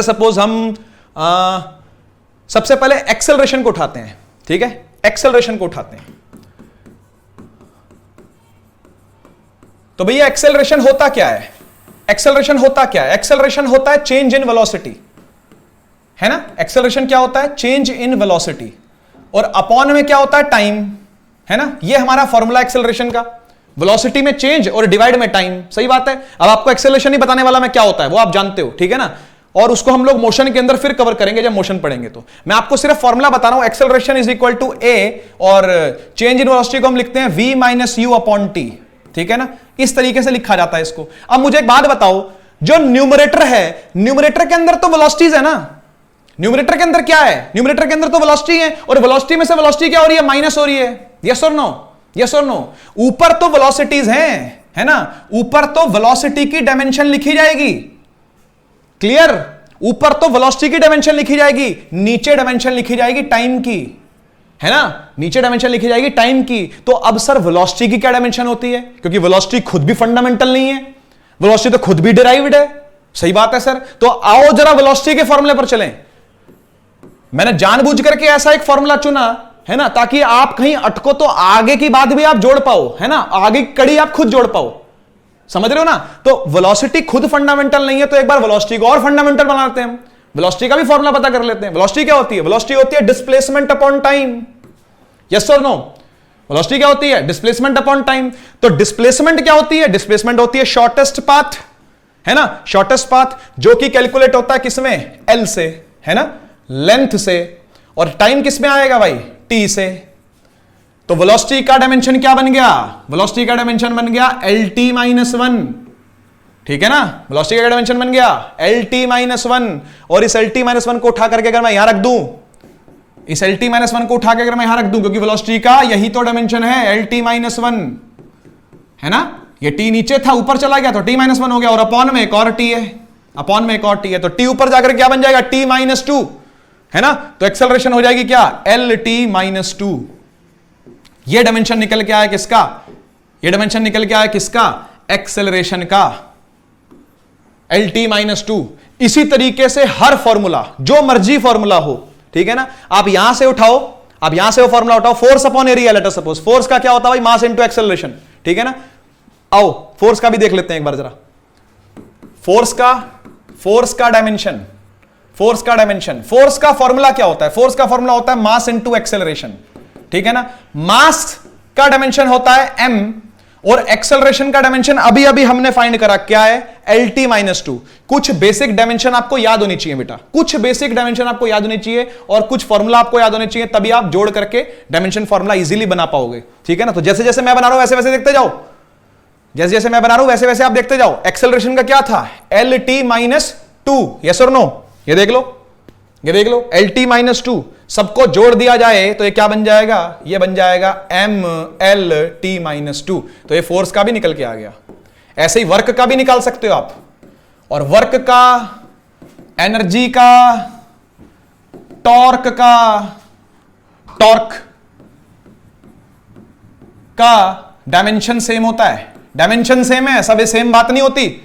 सपोज हम सबसे पहले एक्सेलरेशन को उठाते हैं, ठीक है, एक्सेलरेशन को उठाते हैं। तो भैया एक्सेलरेशन होता क्या है, एक्सेलरेशन होता क्या है, एक्सेलरेशन होता है चेंज इन वेलोसिटी, है ना। एक्सेलरेशन क्या होता है, चेंज इन वेलोसिटी, और अपॉन में क्या होता है, टाइम, है ना। ये हमारा फॉर्मूला एक्सेलरेशन का, वेलोसिटी में चेंज और डिवाइड में टाइम, सही बात है। अब आपको एक्सेलरेशन ही बताने वाला मैं क्या होता है वो आप जानते हो, ठीक है ना, और उसको हम लोग मोशन के अंदर फिर कवर करेंगे जब मोशन पढ़ेंगे। तो मैं आपको सिर्फ फॉर्मूला बता रहा हूं, एक्सेलरेशन इज इक्वल टू ए, और चेंज इन वेलोसिटी को हम लिखते हैं V - U अपॉन T, ठीक है ना। इस तरीके से लिखा जाता है इसको। अब मुझे एक बात बताओ, जो न्यूमरेटर है, न्यूमरेटर के अंदर तो वेलोसिटीज है ना, न्यूमरेटर के अंदर क्या है, न्यूमरेटर के अंदर तो वेलोसिटी है, और वेलोसिटी में से वेलोसिटी क्या हो रही है, माइनस हो रही है, यस और नो, यस और नो। ऊपर तो वेलोसिटीज हैं, है ना, ऊपर तो वेलोसिटी की डायमेंशन लिखी जाएगी, क्लियर, ऊपर तो वेलोसिटी की डायमेंशन लिखी जाएगी, नीचे डायमेंशन लिखी जाएगी टाइम की, है ना, नीचे डायमेंशन लिखी जाएगी टाइम की। तो अब सर वेलोसिटी की क्या डायमेंशन होती है, क्योंकि वेलोसिटी खुद भी फंडामेंटल नहीं है, वेलोसिटी तो खुद भी डिराइव्ड है, सही बात है सर। तो आओ जरा वेलोसिटी के फॉर्मूले पर चलें। मैंने जानबूझ करके ऐसा एक फॉर्मूला चुना, है ना, ताकि आप कहीं अटको तो आगे की बात भी आप जोड़ पाओ, है ना, आगे की कड़ी आप खुद जोड़ पाओ, समझ रहे हो ना। तो वेलोसिटी खुद फंडामेंटल नहीं है, तो एक बार वेलोसिटी को और फंडामेंटल बनाते हैं हम, वेलोसिटी का भी फॉर्मूला पता कर लेते हैं। वेलोसिटी क्या होती है, वेलोसिटी होती है डिस्प्लेसमेंट अपॉन टाइम, यस और नो। वेलोसिटी क्या होती है, डिस्प्लेसमेंट अपॉन टाइम। तो डिस्प्लेसमेंट क्या होती है, डिस्प्लेसमेंट होती है शॉर्टेस्ट पाथ, है ना, शॉर्टेस्ट पाथ, जो कि कैलकुलेट होता है किसमें, L से, है ना, लेंथ से, और टाइम किस में आएगा भाई, T से। तो वेलोसिटी का डायमेंशन क्या बन गया, वेलोसिटी का डायमेंशन बन गया LT - 1, ठीक है ना, वेलोसिटी का डायमेंशन बन गया LT - 1, और इस LT - 1 को उठा करके अगर मैं यहां रख दूं, इस LT - 1 को उठा के अगर मैं यहां रख दूं, क्योंकि वेलोसिटी का यही तो डायमेंशन है LT - 1, है ना, ये T नीचे था ऊपर चला गया तो T - 1 हो गया, और अपॉन में एक और T है, अपॉन में एक और T है, तो T ऊपर जाकर क्या बन जाएगा, T - 2, है ना। तो एक्सेलरेशन हो जाएगी क्या, LT - 2। ये डायमेंशन निकल के आया किसका, ये डायमेंशन निकल के आया किसका, एक्सेलरेशन का, LT-2। इसी तरीके से हर फॉर्मूला, जो मर्जी फॉर्मूला हो, ठीक है ना, आप यहां से उठाओ, आप यहां से वो फॉर्मूला उठाओ, force upon area, late us suppose force का क्या होता है भाई, मास इनटू एक्सेलरेशन, ठीक है ना। आओ फोर्स का भी देख लेते हैं एक बार जरा। फोर्स का डायमेंशन, फोर्स का फॉर्मूला क्या होता है, फोर्स का फॉर्मूला होता है मास इनटू एक्सेलरेशन, ठीक है ना। मास का डायमेंशन होता है m और एक्सेलरेशन का डायमेंशन अभी अभी हमने फाइंड करा, क्या है, LT-2। कुछ बेसिक डायमेंशन आपको याद होनी चाहिए बेटा, कुछ बेसिक डायमेंशन आपको याद होनी चाहिए और कुछ फॉर्मूला आपको याद होने चाहिए, तभी आप जोड़ करके डायमेंशन फॉर्मूला इजीली बना पाओगे, ठीक है ना। तो जैसे जैसे मैं बना रहा हूं वैसे वैसे देखते जाओ, जैसे जैसे मैं बना रहा हूं वैसे वैसे आप देखते जाओ। एक्सेलरेशन का क्या था, LT-2, यस और नो, ये देख लो, ये देख लो, LT-2 सबको जोड़ दिया जाए तो ये क्या बन जाएगा, ये बन जाएगा MLT-2। तो ये फोर्स का भी निकल के आ गया। ऐसे ही वर्क का भी निकाल सकते हो आप, और वर्क का, एनर्जी का, टॉर्क का डायमेंशन सेम होता है, डायमेंशन सेम है, सब सेम बात नहीं होती,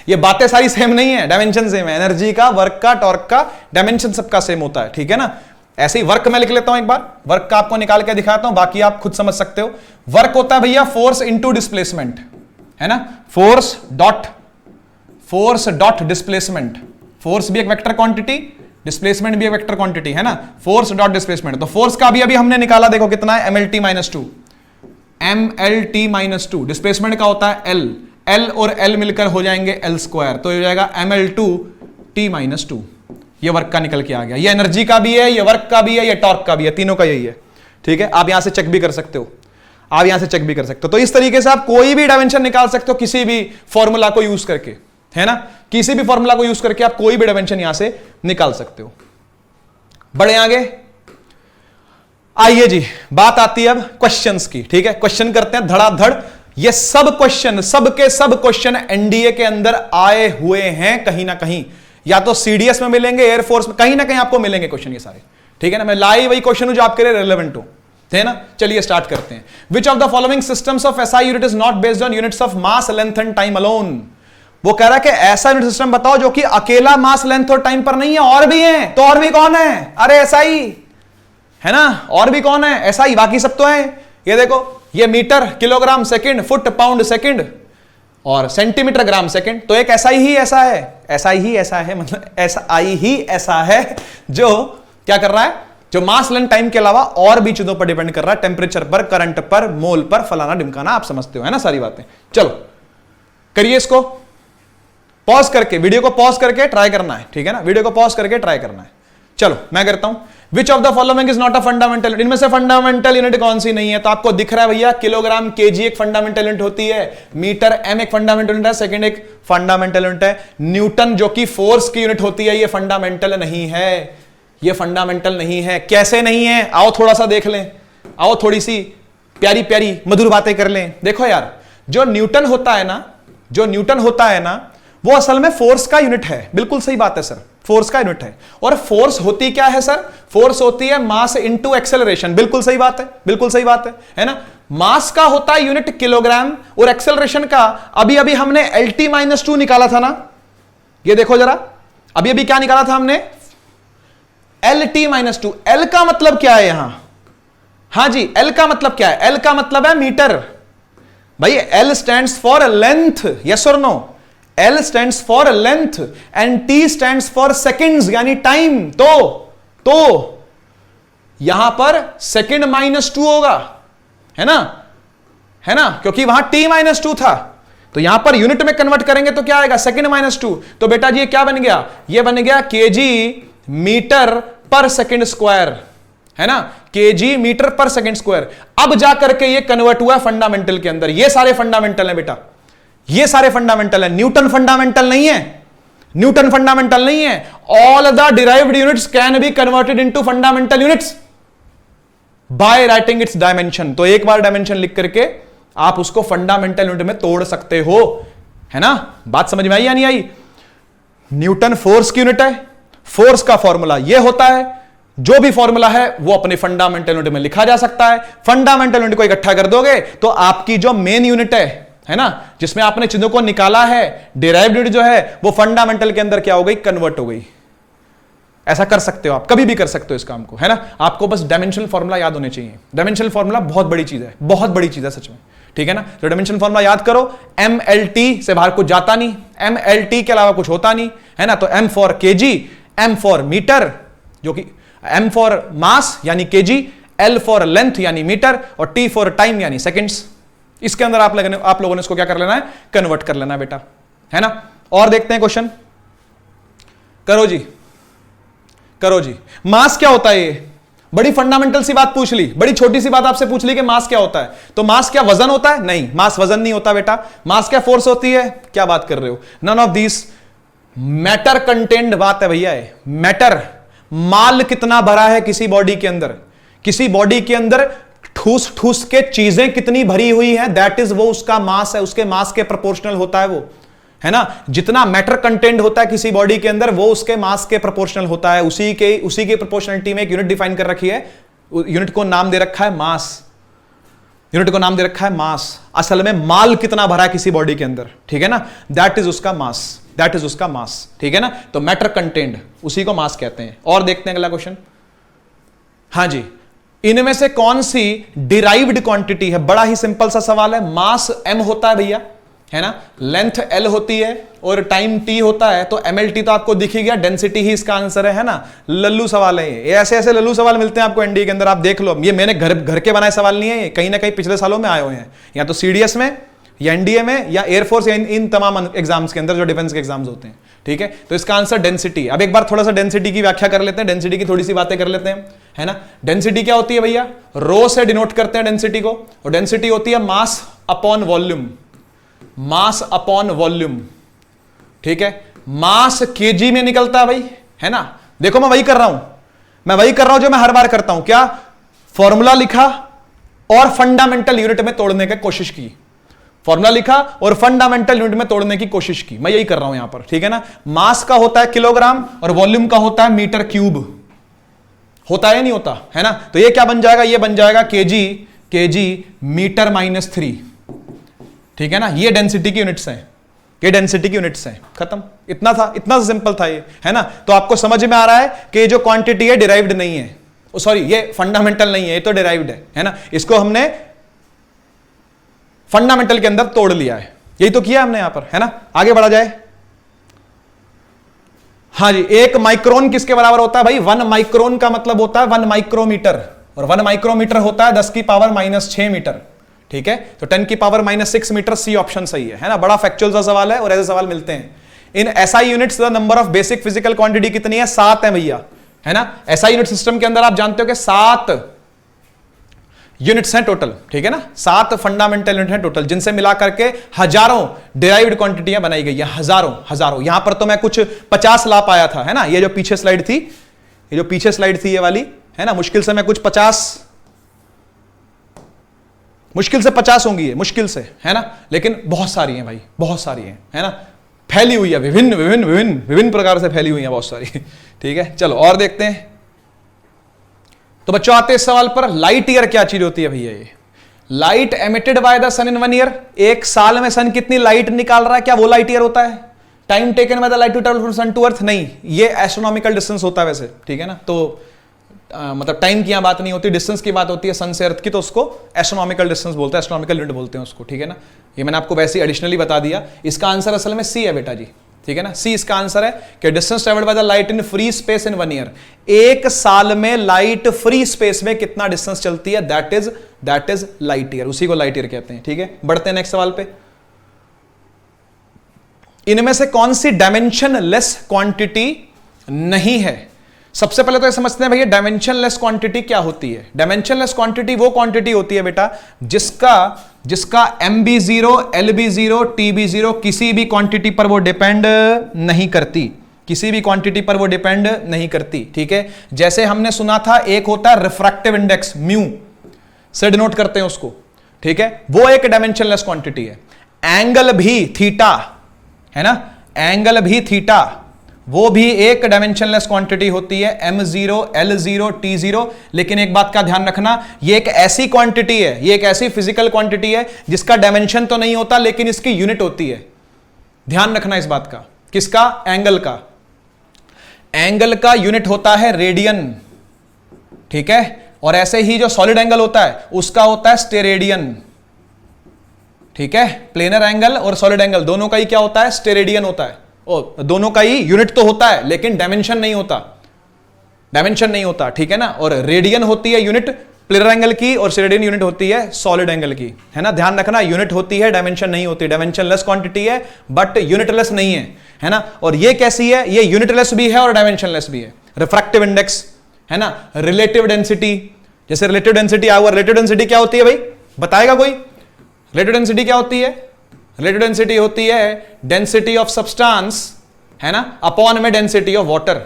ये बातें सारी सेम नहीं है, डायमेंशन सेम है, एनर्जी का, वर्क का, टॉर्क का डायमेंशन सबका सेम होता है, ठीक है ना। ऐसे ही वर्क मैं लिख लेता हूं एक बार, वर्क का आपको निकाल के दिखाता हूं, बाकी आप खुद समझ सकते हो। वर्क होता है भैया फोर्स इनटू डिस्प्लेसमेंट, है ना, फोर्स डॉट डिस्प्लेसमेंट। फोर्स भी एक वेक्टर क्वांटिटी, डिस्प्लेसमेंट भी एक वेक्टर क्वांटिटी, है ना, फोर्स डॉट डिस्प्लेसमेंट। तो फोर्स का अभी हमने निकाला, देखो कितना है, MLT-2, डिस्प्लेसमेंट का होता है L और L मिलकर हो जाएंगे L², तो ये हो जाएगा ML2T-2। ये वर्क का निकल के आ गया, ये एनर्जी का भी है, ये वर्क का भी है, ये टॉर्क का भी है, तीनों का यही है, ठीक है। आप यहां से चेक भी कर सकते हो, आप यहां से चेक भी कर सकते हो। तो इस तरीके से आप कोई भी डायमेंशन निकाल सकते हो किसी भी फॉर्मूला को यूज करके, है ना, किसी भी फॉर्मूला को यूज करके आप कोई भी डायमेंशन यहां से निकाल सकते हो। बढ़े आगे, आइए जी, बात आती है अब क्वेश्चंस की, ठीक है। क्वेश्चन करते हैं धड़ाधड़। ये सब क्वेश्चन, सब के सब क्वेश्चन एनडीए के अंदर आए हुए हैं कहीं ना कहीं, या तो सीडीएस में मिलेंगे, एयरफोर्स में, कहीं ना कहीं आपको मिलेंगे क्वेश्चन ये सारे, ठीक है ना। मैं लाई वही क्वेश्चन हूं जो आपके लिए रेलेवेंट हो, है ना। चलिए स्टार्ट करते हैं। विच of the following systems of SI unit is not based on units of mass, length and time alone. वो कह रहा है कि ऐसा यूनिट सिस्टम बताओ जो कि अकेला मास, लेंथ और टाइम पर नहीं है, और भी है। तो और भी कौन है, अरे एसआई, है ना, और भी कौन है, एसआई, बाकी सब तो है। ये देखो, ये metre, kilogram, second, foot, pound, second और सेंटीमीटर, ग्राम, सेकंड। तो एक एसआई ही ऐसा है, एसआई ही ऐसा है, मतलब एसआई ही ऐसा है जो क्या कर रहा है, जो मास, लेंथ, टाइम के अलावा और भी चीजों पर डिपेंड कर रहा है, टेम्परेचर पर, करंट पर, मोल पर, फलाना ढिमकाना, आप समझते हो, है ना सारी बातें। चलो करिए इसको, पॉज करके, वीडियो को पॉज करके ट्राई करना है, ठीक है ना, वीडियो को पॉज करके ट्राई करना है। चलो मैं करता हूं। विच of the following is not a fundamental, इनमें से फंडामेंटल यूनिट कौन सी नहीं है। तो आपको दिख रहा है भैया, किलोग्राम, केजी एक फंडामेंटल यूनिट होती है, मीटर, एम एक फंडामेंटल यूनिट है, सेकंड एक फंडामेंटल यूनिट है, न्यूटन जो कि फोर्स की यूनिट होती है, ये फंडामेंटल नहीं है, ये फंडामेंटल नहीं है। कैसे नहीं है, आओ थोड़ा सा देख लें, आओ थोड़ी सी प्यारी प्यारी मधुर बातें कर लें। देखो यार, जो न्यूटन होता है ना, जो न्यूटन होता है ना, वो असल में फोर्स का यूनिट है। बिल्कुल सही बात है सर, फोर्स का यूनिट है। और फोर्स होती क्या है सर, फोर्स होती है मास इनटू एक्सेलरेशन। बिल्कुल सही बात है, बिल्कुल सही बात है ना। मास का होता है यूनिट किलोग्राम, और एक्सेलरेशन का अभी अभी हमने LT-2 निकाला था ना, ये देखो जरा, अभी अभी क्या निकाला था हमने, LT-2। L का मतलब क्या है यहां, हां जी, L का मतलब क्या है, L का मतलब है मीटर भाई। L stands for length, yes और no, L stands for length and T stands for seconds, यानी टाइम। तो यहां पर सेकेंड -2 होगा, है ना, है ना, क्योंकि वहां T-2 था। तो यहां पर यूनिट में कन्वर्ट करेंगे तो क्या आएगा, सेकेंड -2। तो बेटा जी ये क्या बन गया, ये बन गया केजी मीटर पर सेकेंड स्क्वायर, है ना, केजी मीटर पर सेकेंड स्क्वायर। अब जाकर के ये कन्वर्ट हुआ फंडामेंटल के अंदर। ये सारे फंडामेंटल है बेटा, ये सारे फंडामेंटल है। न्यूटन फंडामेंटल नहीं है, न्यूटन फंडामेंटल नहीं है। All the derived units can be converted into fundamental units by writing it's dimension. तो एक बार डायमेंशन लिख करके आप उसको फंडामेंटल यूनिट में तोड़ सकते हो, है ना। बात समझ में आई या नहीं आई। न्यूटन फोर्स की यूनिट है, फोर्स का फॉर्मूला यह होता है, जो भी फॉर्मूला है वो अपने फंडामेंटल यूनिट में लिखा जा सकता है। फंडामेंटल यूनिट को इकट्ठा कर दोगे तो आपकी जो मेन यूनिट है, है ना, जिसमें आपने चीजों को निकाला है, डिराइव्ड यूनिट जो है वो फंडामेंटल के अंदर क्या हो गई, कन्वर्ट हो गई। ऐसा कर सकते हो आप, कभी भी कर सकते हो इस काम को, है ना। आपको बस डायमेंशनल फॉर्मूला याद होने चाहिए। डायमेंशनल फॉर्मूला बहुत बड़ी चीज है, बहुत बड़ी चीज है सच में, ठीक है ना। तो डायमेंशनल फॉर्मूला याद करो, MLT से बाहर कुछ जाता नहीं, MLT के अलावा कुछ होता नहीं, है ना। तो M for KG, M for metre जो कि M फॉर मास यानी केजी, L फॉर लेंथ यानी मीटर, और T फॉर टाइम यानी सेकेंड्स। इसके अंदर आप लोगों ने इसको क्या कर लेना है, कन्वर्ट कर लेना है बेटा, है ना। और देखते हैं क्वेश्चन, करो जी। मास क्या होता है, ये बड़ी फंडामेंटल सी बात पूछ ली, बड़ी छोटी सी बात आपसे पूछ ली कि मास क्या होता है। तो मास क्या वजन होता है, नहीं, मास वजन नहीं होता बेटा। मास क्या फोर्स होती है, क्या बात कर रहे हो, none of this. Matter content बात है भैया, मैटर, माल कितना भरा है किसी बॉडी के अंदर, किसी बॉडी के अंदर ठूस ठूस के चीजें कितनी भरी हुई है, दैट इज वो उसका मास है, उसके मास के प्रोपोर्शनल होता है वो, है ना। जितना मैटर कंटेंट होता है किसी बॉडी के अंदर वो उसके मास के प्रोपोर्शनल होता है। उसी के प्रोपोर्शनलिटी में एक यूनिट डिफाइन कर रखी है, यूनिट को नाम दे रखा है मास, यूनिट को नाम दे रखा है मास। असल में माल कितना भरा है किसी बॉडी के अंदर, ठीक है ना, दैट इज उसका मास, दैट इज उसका मास, ठीक है ना। तो मैटर कंटेंट उसी को मास कहते हैं। और देखते हैं अगला क्वेश्चन। हाँ जी, इनमें से कौन सी डिराइव्ड क्वांटिटी है, बड़ा ही सिंपल सा सवाल है। मास M होता है भैया, है ना, लेंथ L होती है और टाइम T होता है। तो MLT तो आपको दिख ही गया, डेंसिटी ही इसका आंसर है ना। लल्लू सवाल है ये, ऐसे ऐसे लल्लू सवाल मिलते हैं आपको एनडीए के अंदर, आप देख लो। ये मैंने घर के बनाए सवाल नहीं है, ये कहीं ना कहीं पिछले सालों में आए हुए हैं, या तो CDS में या एनडीए में या एयरफोर्स या इन तमाम एग्जाम्स के अंदर जो डिफेंस के एग्जाम्स होते हैं, ठीक है। तो इसका आंसर डेंसिटी। अब एक बार थोड़ा सा डेंसिटी की व्याख्या कर लेते हैं, डेंसिटी की थोड़ी सी बातें कर लेते हैं, है ना। डेंसिटी क्या होती है भैया, रो से डिनोट करते हैं डेंसिटी को, और डेंसिटी होती है mass upon volume, mass upon volume, ठीक है। मास केजी में निकलता है भाई, है ना। देखो मैं वही कर रहा हूं जो मैं हर बार करता हूं, क्या, फॉर्मूला लिखा और फंडामेंटल यूनिट में तोड़ने की कोशिश की, फॉर्मूला लिखा और फंडामेंटल यूनिट में तोड़ने की कोशिश की, मैं यही कर रहा हूं यहां पर, ठीक है ना। मास का होता है किलोग्राम और वॉल्यूम का होता है मीटर क्यूब, होता है नहीं होता, है ना। तो ये क्या बन जाएगा, ये बन जाएगा केजी मीटर -3, ठीक है ना। ये डेंसिटी की यूनिट्स हैं, ये डेंसिटी की यूनिट्स हैं, खत्म। इतना था, इतना सिंपल था ये, है ना। तो आपको समझ में आ रहा है कि ये जो क्वांटिटी है डिराइव्ड नहीं है, सॉरी ये फंडामेंटल नहीं है, ये तो डिराइव्ड है ना। इसको हमने फंडामेंटल के अंदर तोड़ लिया है, यही तो किया हमने यहां पर, है ना। आगे बढ़ा जाए। हाँ जी, 1 माइक्रोन किसके बराबर होता है भाई, 1 माइक्रोन का मतलब होता है 1 माइक्रोमीटर, और 1 माइक्रोमीटर होता है 10 की पावर -6 मीटर, ठीक है। तो 10 की पावर -6 मीटर, सी ऑप्शन सही है ना। बड़ा फैक्चुअल सा सवाल है और ऐसे सवाल मिलते हैं। In SI units the number of basic physical quantity कितनी है, 7 है भैया, है ना। एसआई यूनिट सिस्टम के अंदर आप जानते हो कि 7 यूनिट्स हैं टोटल, ठीक है ना। 7 फंडामेंटल यूनिट हैं टोटल, जिनसे मिला करके हजारों डिराइव्ड क्वांटिटियां बनाई गई है, हजारों। यहां पर तो मैं कुछ 50 ला पाया था, है ना। ये जो पीछे स्लाइड थी, ये वाली, है ना, मुश्किल से मैं कुछ 50 होंगी, मुश्किल से, है ना। लेकिन बहुत सारी हैं भाई, बहुत सारी हैं, है ना। फैली हुई है, विभिन्न प्रकार से फैली हुई है बहुत सारी, ठीक है। चलो और देखते हैं। तो बच्चों आते हैं इस सवाल पर, लाइट ईयर क्या चीज होती है भैया, ये light emitted by the sun in 1 year, एक साल में सन कितनी लाइट निकाल रहा है, क्या वो लाइट ईयर होता है। Time taken by the light to travel from sun to earth, नहीं, ये एस्ट्रोनॉमिकल डिस्टेंस होता है वैसे, ठीक है ना। तो मतलब टाइम की यहां बात नहीं होती, डिस्टेंस की बात होती है सन से अर्थ की, तो उसको एस्ट्रोनॉमिकल डिस्टेंस बोलते हैं, एस्ट्रोनॉमिकल यूनिट बोलते हैं उसको, ठीक है ना। ये मैंने आपको वैसे एडिशनली बता दिया। इसका आंसर असल में सी है बेटा जी, ठीक है ना। सी इसका आंसर है कि distance travelled by the light in free space in 1 year, एक साल में लाइट फ्री स्पेस में कितना डिस्टेंस चलती है, दैट इज लाइट ईयर, उसी को लाइट ईयर कहते हैं, ठीक है। बढ़ते हैं नेक्स्ट सवाल पे। इनमें से कौन सी डायमेंशन लेस क्वांटिटी नहीं है। सबसे पहले तो ये समझते हैं भैया डायमेंशन लेस क्वांटिटी क्या होती है। डायमेंशन लेस क्वांटिटी वो क्वांटिटी होती है बेटा जिसका MB0, LB0, TB0 किसी भी क्वांटिटी पर वो डिपेंड नहीं करती, किसी भी क्वांटिटी पर वो डिपेंड नहीं करती, ठीक है। जैसे हमने सुना था एक होता है रिफ्रैक्टिव इंडेक्स, म्यू से डिनोट करते हैं उसको, ठीक है। वो एक डायमेंशन लेस क्वांटिटी है। एंगल भी थीटा, है ना, एंगल भी थीटा वो भी एक डायमेंशनलेस क्वांटिटी होती है, m0, l0, t0। लेकिन एक बात का ध्यान रखना, ये एक ऐसी क्वांटिटी है, ये एक ऐसी फिजिकल क्वांटिटी है जिसका डायमेंशन तो नहीं होता लेकिन इसकी यूनिट होती है। ध्यान रखना इस बात का। किसका? एंगल का। एंगल का यूनिट होता है रेडियन, ठीक है। और ऐसे ही जो सॉलिड एंगल होता है उसका होता है स्टेरेडियन, ठीक है। प्लेनर एंगल और सॉलिड एंगल दोनों का ही क्या होता है? स्टेरेडियन होता है। और दोनों का ही यूनिट तो होता है लेकिन डायमेंशन नहीं होता, डायमेंशन नहीं होता, ठीक है ना। और रेडियन होती है यूनिट प्लेनर एंगल की और स्टेरेडियन यूनिट होती है सॉलिड एंगल की, है ना। ध्यान रखना, यूनिट होती है, डायमेंशन नहीं होती। डायमेंशनलेस क्वांटिटी है बट यूनिटलेस नहीं है ना। और ये कैसी है? ये यूनिटलेस भी है और डायमेंशनलेस भी है। रिफ्रैक्टिव इंडेक्स, है ना। रिलेटिव डेंसिटी, जैसे रिलेटिव डेंसिटी आया हुआ, रिलेटिव डेंसिटी क्या होती है भाई? बताएगा कोई? रिलेटिव डेंसिटी क्या होती है? रिलेटिव डेंसिटी होती है डेंसिटी ऑफ सब्सटेंस, है ना, अपॉन में डेंसिटी ऑफ वाटर।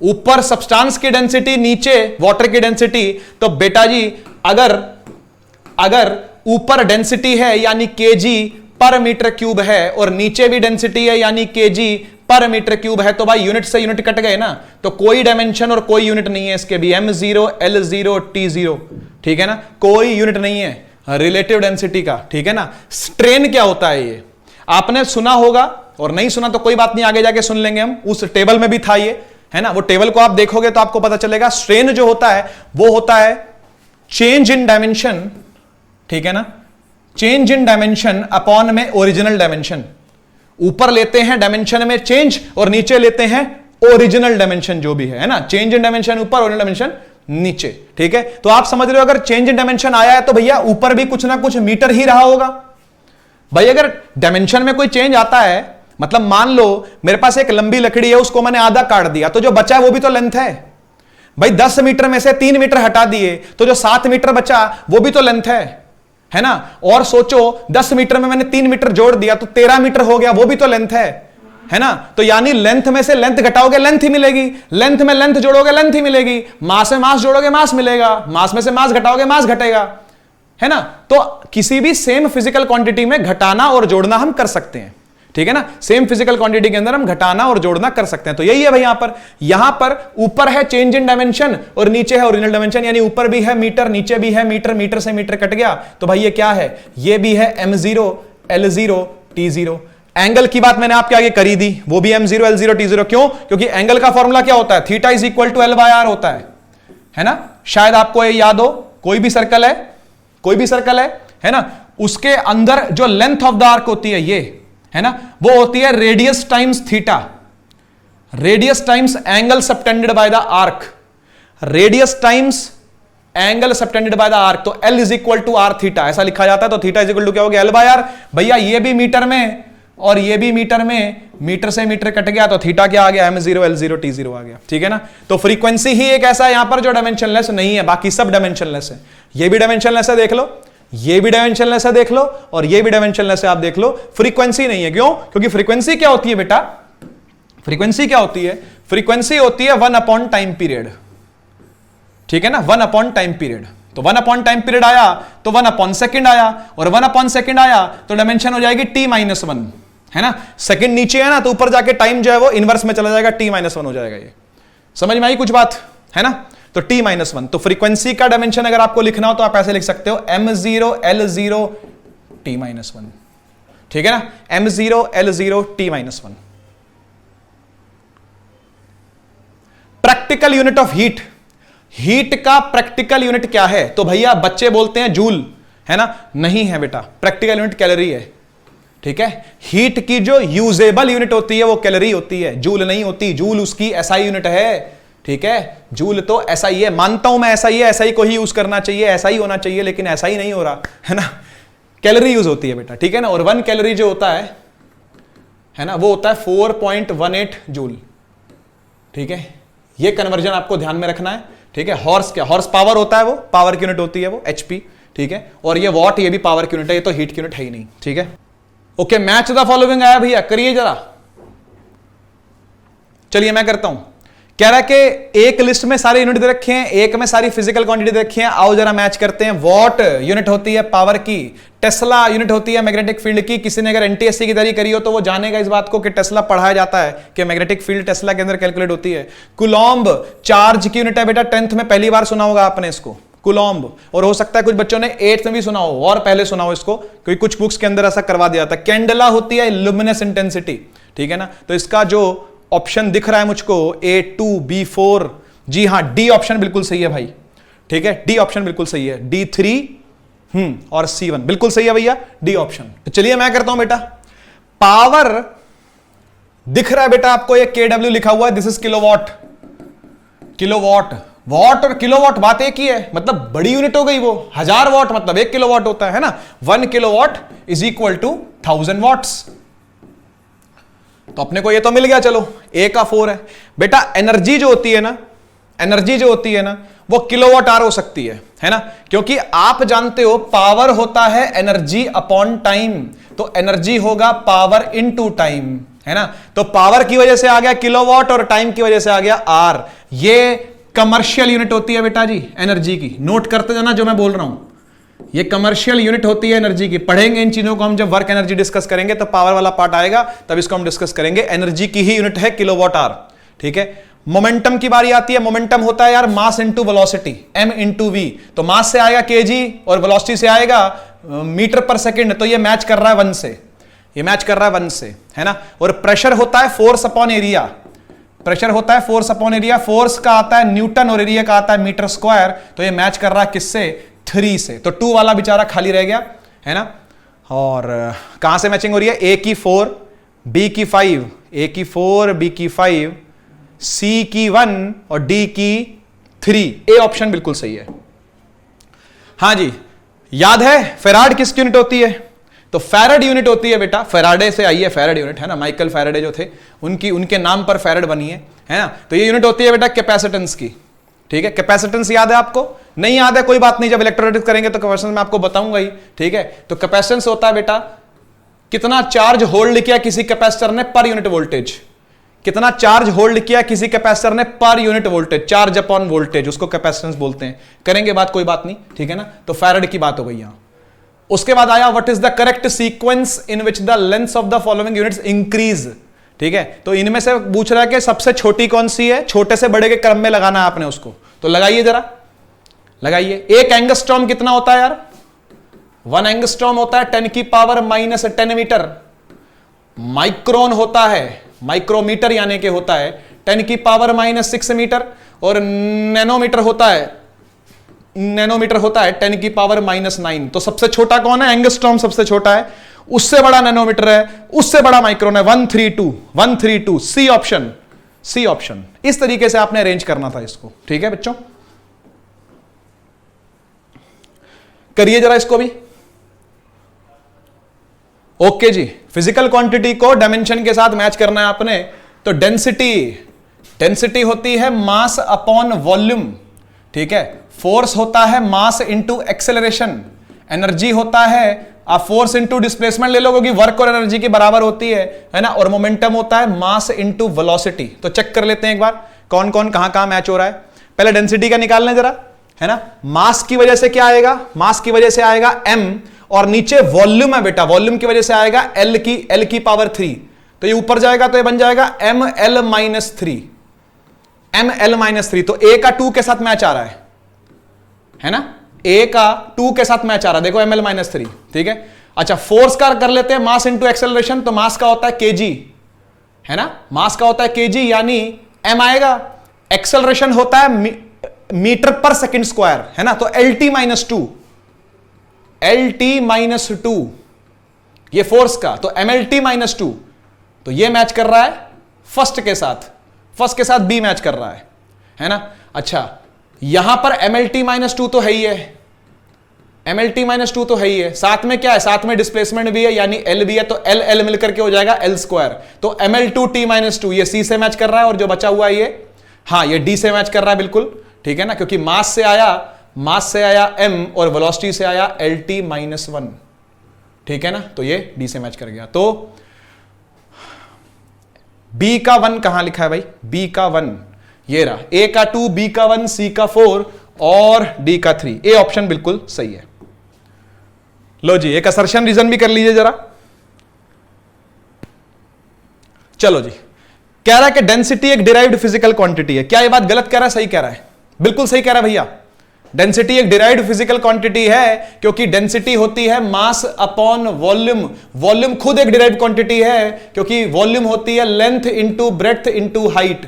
ऊपर सब्सटेंस की डेंसिटी, नीचे वाटर की डेंसिटी। तो बेटा जी अगर ऊपर डेंसिटी है यानी केजी पर मीटर क्यूब है और नीचे भी डेंसिटी है यानी केजी पर मीटर क्यूब है, तो भाई यूनिट से यूनिट कट गए ना। तो कोई डायमेंशन और कोई यूनिट नहीं है इसके भी, m0, l0, t0, ठीक है ना। कोई यूनिट नहीं है रिलेटिव डेंसिटी का, ठीक है ना। स्ट्रेन क्या होता है ये आपने सुना होगा, और नहीं सुना तो कोई बात नहीं, आगे जाके सुन लेंगे हम। उस टेबल में भी था ये, है ना। वो टेबल को आप देखोगे तो आपको पता चलेगा। स्ट्रेन जो होता है वो होता है चेंज इन डायमेंशन, ठीक है ना। चेंज इन डायमेंशन अपॉन में ओरिजिनल डायमेंशन। ऊपर लेते हैं डायमेंशन में चेंज और नीचे लेते हैं ओरिजिनल डायमेंशन जो भी है ना। चेंज इन डायमेंशन ऊपर, ओरिजिनल डायमेंशन नीचे, ठीक है। तो आप समझ रहे हो, अगर चेंज इन डायमेंशन आया है तो भैया ऊपर भी कुछ ना कुछ मीटर ही रहा होगा भाई। अगर डायमेंशन में कोई चेंज आता है, मतलब मान लो मेरे पास एक लंबी लकड़ी है, उसको मैंने आधा काट दिया, तो जो बचा है वो भी तो लेंथ है भाई। 10 मीटर में से 3 मीटर हटा दिए तो जो 7 मीटर बचा वो भी तो लेंथ है ना। और सोचो 10 मीटर में मैंने 3 मीटर जोड़ दिया तो 13 मीटर हो गया, वो भी तो लेंथ है ना। तो यानी लेंथ में से लेंथ घटाओगे लेंथ ही मिलेगी, लेंथ में लेंथ जोड़ोगे लेंथ ही मिलेगी, मास में मास जोड़ोगे मास मिलेगा, मास में से मास घटाओगे मास घटेगा, है ना। तो किसी भी सेम फिजिकल क्वांटिटी में घटाना और जोड़ना हम कर सकते हैं, ठीक है ना। सेम फिजिकल क्वांटिटी के अंदर हम घटाना और जोड़ना कर सकते हैं। तो यही है भाई, यहां पर ऊपर है चेंज इन डायमेंशन और नीचे है ओरिजिनल डायमेंशन, यानी ऊपर भी है मीटर नीचे भी है मीटर, मीटर से मीटर कट गया तो भाई ये क्या है? ये भी है m0, l0, t0। एंगल की बात मैंने आपके आगे करी दी, वो भी m0, l0, t0। क्यों? क्योंकि एंगल का फॉर्मूला क्या होता है? Theta is equal to l/r होता है ना। शायद आपको ये याद हो, कोई भी सर्कल है ना, उसके अंदर जो लेंथ ऑफ द आर्क होती है, ये है ना, वो होती है radius times theta, radius times angle subtended by the arc, radius times angle subtended by the arc. तो L is equal to R theta, ऐसा लिखा जाता है। तो थीटा इज इक्वल टू क्या हो गया? l/r। भैया ये भी मीटर में और ये भी मीटर में, मीटर से मीटर कट गया तो थीटा क्या आ गया? m0, l0, t0 आ गया, ठीक है ना। तो फ्रीक्वेंसी ही एक ऐसा है यहां पर जो डायमेंशनलेस नहीं है, बाकी सब डायमेंशनलेस है। ये भी डायमेंशनलेस है, देख लो, ये भी डायमेंशनलेस है देख लो, और ये भी डायमेंशनलेस है आप देख लो। फ्रीक्वेंसी नहीं है, क्यों? क्योंकि फ्रीक्वेंसी क्या होती है बेटा? फ्रीक्वेंसी क्या होती है? फ्रीक्वेंसी होती है 1 अपॉन टाइम पीरियड, ठीक है ना। 1 अपॉन टाइम पीरियड। तो 1 अपॉन टाइम पीरियड आया तो 1 अपॉन सेकंड आया, और 1 अपॉन सेकंड आया तो डायमेंशन हो जाएगी t-1, है ना। सेकंड नीचे है ना, तो ऊपर जाके टाइम जो है वो इनवर्स में चला जाएगा, t-1 हो जाएगा। ये समझ में आई कुछ बात, है ना। तो t-1। तो फ्रीक्वेंसी का डायमेंशन अगर आपको लिखना हो तो आप ऐसे लिख सकते हो m0, l0, t-1, ठीक है ना। m0, l0, t-1। Practical unit of heat, heat का प्रैक्टिकल यूनिट क्या है? तो भैया बच्चे बोलते हैं जूल, है ना। नहीं है बेटा, प्रैक्टिकल यूनिट कैलोरी है, ठीक है। हीट की जो यूजेबल यूनिट होती है वो कैलोरी होती है, जूल नहीं होती। जूल उसकी एसआई यूनिट है, ठीक है। जूल तो एसआई है, मानता हूं मैं एसआई है, एसआई को ही यूज करना चाहिए, ऐसा ही होना चाहिए, लेकिन ऐसा ही नहीं हो रहा, है ना। कैलोरी यूज होती है बेटा, ठीक है ना। और 1 कैलोरी जो होता है ना, वो होता है 4.18 जूल, ठीक है। ये कन्वर्जन आपको ध्यान में रखना है, ठीक है। हॉर्स क्या? हॉर्स पावर होता है, वो पावर की यूनिट होती है, वो HP, ठीक है। और ये वॉट, ये भी पावर की यूनिट है, ये तो हीट की यूनिट है ही नहीं, ठीक है। ओके, मैच द फॉलोइंग आया भैया, करिए जरा। चलिए मैं करता हूं। कह रहा है कि एक लिस्ट में सारे यूनिट दे रखे हैं, एक में सारी फिजिकल क्वांटिटी दे रखी है, आओ जरा मैच करते हैं। वॉट यूनिट होती है पावर की, टेस्ला यूनिट होती है मैग्नेटिक फील्ड की। किसी ने अगर एनटीएससी की तैयारी करी हो तो वो जानेगा इस बात को कि टेस्ला पढ़ाया जाता है कि मैग्नेटिक फील्ड टेस्ला के अंदर कैलकुलेट होती है। कुलॉम्ब चार्ज की यूनिट है बेटा, 10th में पहली बार सुना होगा आपने इसको, कुलॉम्ब। और हो सकता है कुछ बच्चों ने 8th में भी सुना हो और पहले सुना हो इसको, क्योंकि कुछ बुक्स के अंदर ऐसा करवा दिया था। कैंडला होती है लुमिनस इंटेंसिटी, ठीक है ना। तो इसका जो ऑप्शन दिख रहा है मुझको A2 B4, जी हां डी ऑप्शन बिल्कुल सही है भाई, ठीक है, डी ऑप्शन बिल्कुल सही है। D3 और C1 बिल्कुल सही है भैया, डी ऑप्शन। तो चलिए मैं करता हूं बेटा। पावर दिख रहा है बेटा आपको, ये KW लिखा हुआ है, this is kilowatt. Kilowatt, what और किलोवाट बात एक ही है, मतलब बड़ी यूनिट हो गई वो। 1000 वॉट मतलब 1 किलोवाट होता है ना। 1 kilowatt is equal to 1000 watts. तो अपने को ये तो मिल गया, चलो A का 4 है बेटा। एनर्जी जो होती है ना, एनर्जी जो होती है ना, वो किलोवाट आवर हो सकती है ना, क्योंकि आप जानते हो पावर होता है एनर्जी अपॉन टाइम, तो एनर्जी होगा पावर इनटू टाइम, है ना। तो पावर की वजह से आ गया किलोवाट और टाइम की वजह से आ गया आर। ये कमर्शियल यूनिट होती है बेटा जी एनर्जी की, नोट करते जाना जो मैं बोल रहा हूं। ये कमर्शियल यूनिट होती है एनर्जी की। पढ़ेंगे इन चीजों को हम जब वर्क एनर्जी डिस्कस करेंगे, तो पावर वाला पार्ट आएगा तब इसको हम डिस्कस करेंगे। एनर्जी की ही यूनिट है किलोवाट आवर, ठीक है। मोमेंटम की बारी आती है। मोमेंटम होता है यार mass into velocity, m into V. तो मास से आएगा kg और वेलोसिटी से आएगा मीटर पर सेकंड। तो ये मैच कर रहा है 1 से, ये मैच कर रहा है 1 से, है ना। और प्रेशर होता है फोर्स अपॉन एरिया, प्रेशर होता है फोर्स अपॉन एरिया। फोर्स का आता है न्यूटन और एरिया का आता है मीटर स्क्वायर। तो ये मैच कर रहा है किससे, 3 से। तो 2 वाला बेचारा खाली रह गया, है ना। और कहां से मैचिंग हो रही है, A की 4 B की 5, A की 4 B की 5 C की 1 और D की 3। A ऑप्शन बिल्कुल सही है। हां जी, याद है फेराड किसकी यूनिट होती है, तो फैराड यूनिट होती है बेटा। फैराडे से आई है फैराड यूनिट, है ना। माइकल फैराडे जो थे उनके नाम पर फैराड बनी है ना। तो ये यूनिट होती है बेटा कैपेसिटेंस की, ठीक है। कैपेसिटेंस याद है आपको, नहीं याद है कोई बात नहीं, जब इलेक्ट्रोलाइटिस करेंगे तो कैपेसिटेंस मैं आपको बताऊंगा ही, ठीक है। तो कैपेसिटेंस होता है बेटा कितना चार्ज होल्ड किया किसी कैपेसिटर ने पर यूनिट वोल्टेज, कितना चार्ज होल्ड किया किसी कैपेसिटर ने per unit voltage, charge upon voltage, उसको कैपेसिटेंस बोलते हैं। करेंगे बात, कोई बात नहीं, ठीक है ना। तो फैराड की बात हो गई यहां। उसके बाद आया what is the correct sequence in which the length of the following units increase, ठीक है। तो इनमें से पूछ रहा है कि सबसे छोटी कौन सी है, छोटे से बड़े के क्रम में लगाना है आपने उसको। तो लगाइए जरा, लगाइए। एक एंगस्ट्रॉम कितना होता है यार, 1 एंगस्ट्रॉम होता है 10 की पावर -10 मीटर। माइक्रोन होता है, माइक्रोमीटर यानी कि होता है 10 की पावर -6 मीटर। और नैनोमीटर होता है, नैनोमीटर होता है 10 की पावर -9। तो सबसे छोटा कौन है, एंगस्ट्रॉम सबसे छोटा है, उससे बड़ा नैनोमीटर है, उससे बड़ा माइक्रोन है 132। C option, C option. इस तरीके से आपने अरेंज करना था इसको, ठीक है बच्चों। करिए जरा इसको भी। ओके जी, फिजिकल क्वांटिटी को डायमेंशन के साथ मैच करना है आपने। तो डेंसिटी, डेंसिटी होती है मास अपॉन वॉल्यूम, ठीक है। फोर्स होता है मास इंटू एक्सेलरेशन। एनर्जी होता है आप फोर्स इंटू डिस्प्लेसमेंट ले लो, क्योंकि वर्क और एनर्जी के बराबर होती है ना। और मोमेंटम होता है मास इंटू वेलोसिटी। तो चेक कर लेते हैं एक बार कौन कौन कहां कहां मैच हो रहा है। पहले डेंसिटी का निकाल लें जरा, है ना। मास की वजह से क्या आएगा, मास की वजह से आएगा m, और नीचे वॉल्यूम है बेटा, वॉल्यूम की वजह से आएगा L की पावर 3। तो ये ऊपर जाएगा तो ये बन जाएगा ml-3, ml-3। तो A का 2 के साथ मैच आ रहा है ना। A का 2 के साथ मैच आ रहा है, देखो ml-3, ठीक है। अच्छा, फोर्स का कर लेते हैं मास इंटू एक्सेलरेशन। तो मास का होता है kg, है ना, मास का होता है kg, यानी m आएगा। एक्सेलरेशन होता है मीटर पर सेकंड स्क्वायर, है ना। तो LT-2, LT-2 ये फोर्स का, तो MLT-2। तो ये मैच कर रहा है फर्स्ट के साथ, फर्स्ट के साथ B मैच कर रहा है ना। अच्छा, यहां पर MLT-2 तो है ही है, MLT-2 तो है ही है। साथ में क्या है, साथ में डिस्प्लेसमेंट भी है, यानी L भी है। तो L L मिलकर के हो जाएगा L²। तो ML2T-2 ये C से मैच कर रहा है, और जो बचा हुआ है ये, हाँ, ये D से मैच कर रहा है बिल्कुल, ठीक है ना। क्योंकि मास से आया m और वेलोसिटी से आया LT-1, ठीक है ना। तो ये D से मैच कर गया। तो B का 1 कहां लिखा है भाई, B का 1 ये रहा, ए का 2, बी का 1, सी का 4 और डी का 3। ए ऑप्शन बिल्कुल सही है। लो जी, एक असर्शन रीजन भी कर लीजिए जरा। चलो जी, कह रहा है कि डेंसिटी एक डिराइव्ड फिजिकल क्वांटिटी है। क्या ये बात गलत कह रहा है, सही कह रहा है? बिल्कुल सही कह रहा है भैया। डेंसिटी एक डिराइव्ड फिजिकल क्वांटिटी है, क्योंकि डेंसिटी होती है मास अपॉन वॉल्यूम। वॉल्यूम खुद एक डिराइव्ड क्वांटिटी है, क्योंकि वॉल्यूम होती है length into breadth into height,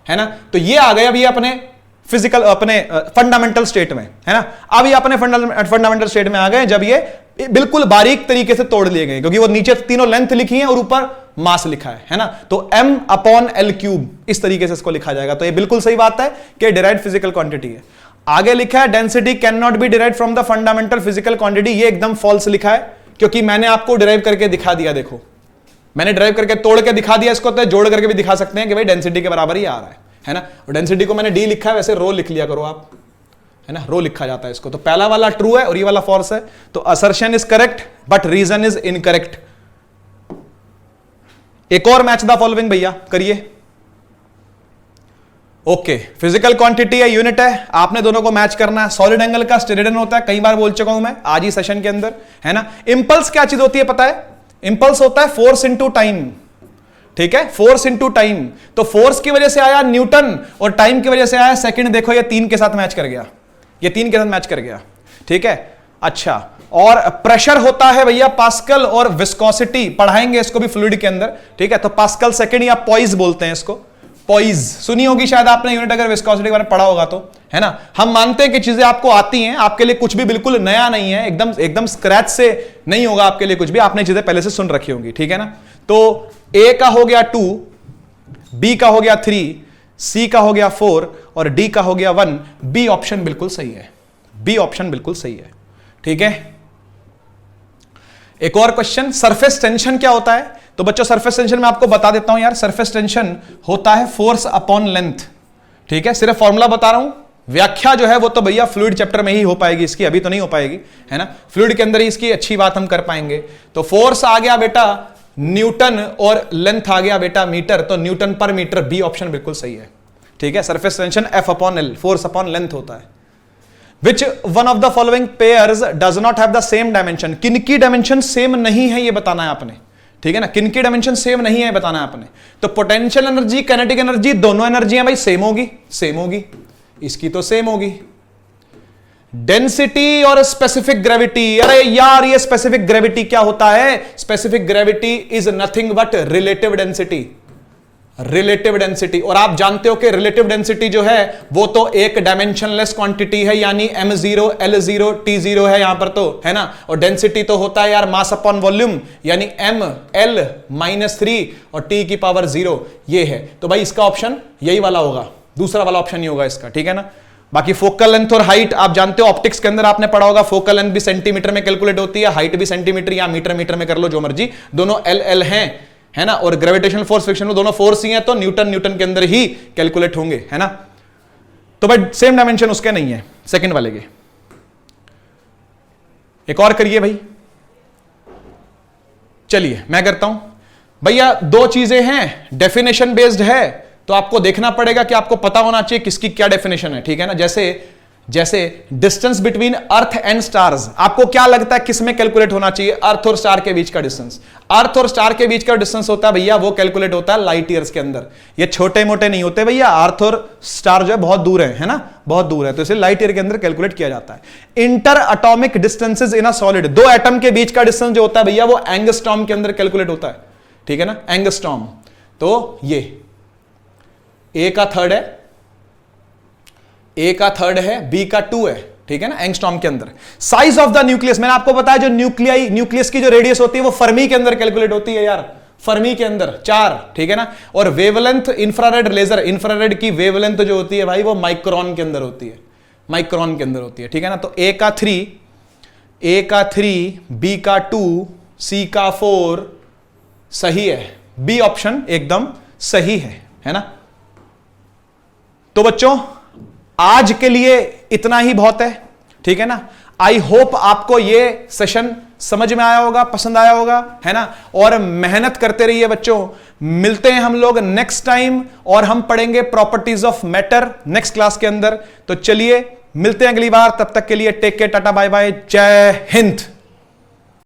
है ना। तो ये आ गया अभी अपने फिजिकल, अपने फंडामेंटल स्टेट में, है ना। अब ये अपने फंडामेंटल स्टेट में आ गए जब ये बिल्कुल बारीक तरीके से तोड़ लिए गए, क्योंकि वो नीचे तीनों लेंथ लिखी है और ऊपर मास लिखा है ना। तो m अपॉन एल क्यूब इस तरीके से इसको लिखा जाएगा। तो ये बिल्कुल सही बात है कि डिराइव्ड फिजिकल क्वांटिटी है। आगे लिखा है density can not be derived from the fundamental physical quantity. ये एकदम फॉल्स लिखा है, क्योंकि मैंने आपको डिराइव करके दिखा दिया। देखो, मैंने डिराइव करके तोड़ के दिखा दिया इसको, तो जोड़ करके भी दिखा सकते हैं कि भाई डेंसिटी के बराबर ही आ रहा है ना। और डेंसिटी को मैंने डी लिखा है, वैसे रो लिख लिया करो आप, है ना, रो लिखा जाता है इसको। तो पहला वाला ट्रू है और ये वाला फॉल्स है। तो assertion is correct but reason is incorrect. एक और मैच द फॉलोइंग भैया करिए। ओके, फिजिकल क्वांटिटी है, यूनिट है, आपने दोनों को मैच करना है। सॉलिड एंगल का स्टेरेडियन होता है, कई बार बोल चुका हूं मैं आज ही सेशन के अंदर, है ना। इंपल्स क्या चीज होती है पता है? इंपल्स होता है फोर्स इंटू टाइम, ठीक है, फोर्स इंटू टाइम। तो फोर्स की वजह से आया न्यूटन और टाइम की वजह से आया सेकंड। देखो ये 3 के साथ मैच कर गया, ये 3 के साथ मैच कर गया, ठीक है। अच्छा, और प्रेशर होता है भैया पास्कल, और विस्कोसिटी पढ़ाएंगे इसको भी फ्लूइड के अंदर, ठीक है। तो पास्कल सेकंड या पॉइज बोलते हैं इसको, पॉइज सुनी होगी शायद आपने यूनिट, अगर विस्कोसिटी के बारे में पढ़ा होगा तो, है ना। हम मानते हैं कि चीजें आपको आती हैं, आपके लिए कुछ भी बिल्कुल नया नहीं है, एकदम स्क्रैच से नहीं होगा आपके लिए कुछ भी, आपने चीजें पहले से सुन रखी होंगी, ठीक है ना। तो ए का हो गया 2, बी का हो गया 3, सी का हो गया 4 और डी का हो गया 1। बी ऑप्शन बिल्कुल सही है, बी ऑप्शन बिल्कुल सही है, ठीक है। एक और क्वेश्चन, सरफेस टेंशन क्या होता है? तो बच्चों सरफेस टेंशन मैं आपको बता देता हूं यार। सरफेस टेंशन होता है फोर्स अपॉन लेंथ, ठीक है। सिर्फ फॉर्मूला बता रहा हूं, व्याख्या जो है वो तो भैया फ्लूइड चैप्टर में ही हो पाएगी इसकी, अभी तो नहीं हो पाएगी, है ना। फ्लूइड के अंदर ही इसकी अच्छी बात हम कर पाएंगे। तो फोर्स आ गया बेटा न्यूटन और लेंथ आ गया बेटा मीटर, तो न्यूटन पर मीटर। बी ऑप्शन बिल्कुल सही है, ठीक है। Surface tension F upon L, force upon length होता है। Which one of the following pairs does not have the same dimension? किनकी डायमेंशन सेम नहीं है ये बताना है आपने, ठीक है ना। किनकी डायमेंशन सेम नहीं है बताना है आपने। तो पोटेंशियल एनर्जी, काइनेटिक एनर्जी, दोनों एनर्जियां भाई सेम होगी, सेम होगी, इसकी तो सेम होगी। डेंसिटी और स्पेसिफिक ग्रेविटी, अरे यार ये स्पेसिफिक ग्रेविटी क्या होता है? Specific gravity is nothing but relative density, relative density. और आप जानते हो कि रिलेटिव डेंसिटी जो है वो तो एक डायमेंशनलेस क्वांटिटी है, यानी m0 l0 t0 है यहां पर, तो है ना। और डेंसिटी तो होता है यार मास अपॉन वॉल्यूम, यानी m l -3 और t की पावर 0 ये है। तो भाई इसका ऑप्शन यही वाला होगा, दूसरा वाला ऑप्शन ही होगा इसका, ठीक है ना। बाकी फोकल लेंथ और हाइट आप जानते हो, ऑप्टिक्स के अंदर आपने पढ़ा होगा, फोकल लेंथ भी सेंटीमीटर में कैलकुलेट होती है, हाइट भी सेंटीमीटर या मीटर में कर लो जो मर्जी, दोनों l हैं, है ना। और ग्रेविटेशनल फोर्स, फ्रिक्शनल दोनों फोर्स ही हैं, तो न्यूटन के अंदर ही कैलकुलेट होंगे, है ना। तो भाई सेम डायमेंशन उसके नहीं है सेकंड वाले के। एक और करिए भाई, चलिए मैं करता हूं भैया। 2 चीजें हैं, डेफिनेशन बेस्ड है, तो आपको देखना पड़ेगा कि आपको पता होना चाहिए किसकी क्या डेफिनेशन है, ठीक है ना। जैसे distance between earth and stars, आपको क्या लगता है किस में कैलकुलेट होना चाहिए? अर्थ और स्टार के बीच का डिस्टेंस। अर्थ और स्टार के बीच का डिस्टेंस होता है भैया, वो कैलकुलेट होता है लाइट ईयर्स के अंदर। ये छोटे मोटे नहीं होते भैया, अर्थ और स्टार जो है बहुत दूर है ना, बहुत दूर है, तो इसे लाइट ईयर के अंदर कैलकुलेट किया जाता है। Inter atomic distances in a solid, 2 atom के बीच का डिस्टेंस जो होता है भैया वो एंगस्ट्रॉम के अंदर कैलकुलेट होता है, ठीक है ना, एंगस्ट्रॉम। तो ये ए का थर्ड है, ए का थर्ड है, बी का 2 है, ठीक है ना, एंगस्ट्रॉम के अंदर। साइज ऑफ द न्यूक्लियस, मैंने आपको बताया जो न्यूक्लियस की जो रेडियस होती है वो फर्मी के अंदर कैलकुलेट होती है यार, फर्मी के अंदर 4, ठीक है ना। और वेवलेंथ इंफ्रारेड लेजर, इंफ्रारेड की वेवलेंथ जो होती है भाई वो माइक्रोन के अंदर होती है, माइक्रोन के अंदर होती है, ठीक है ना। तो ए का 3, बी का 2, सी का 4 सही है, बी ऑप्शन एकदम सही है ना। तो बच्चों आज के लिए इतना ही बहुत है, ठीक है ना। आई होप आपको ये सेशन समझ में आया होगा, पसंद आया होगा, है ना। और मेहनत करते रहिए बच्चों। मिलते हैं हम लोग नेक्स्ट टाइम और हम पढ़ेंगे properties of matter next class के अंदर। तो चलिए मिलते हैं अगली बार, तब तक के लिए take care, tata bye bye, जय हिंद।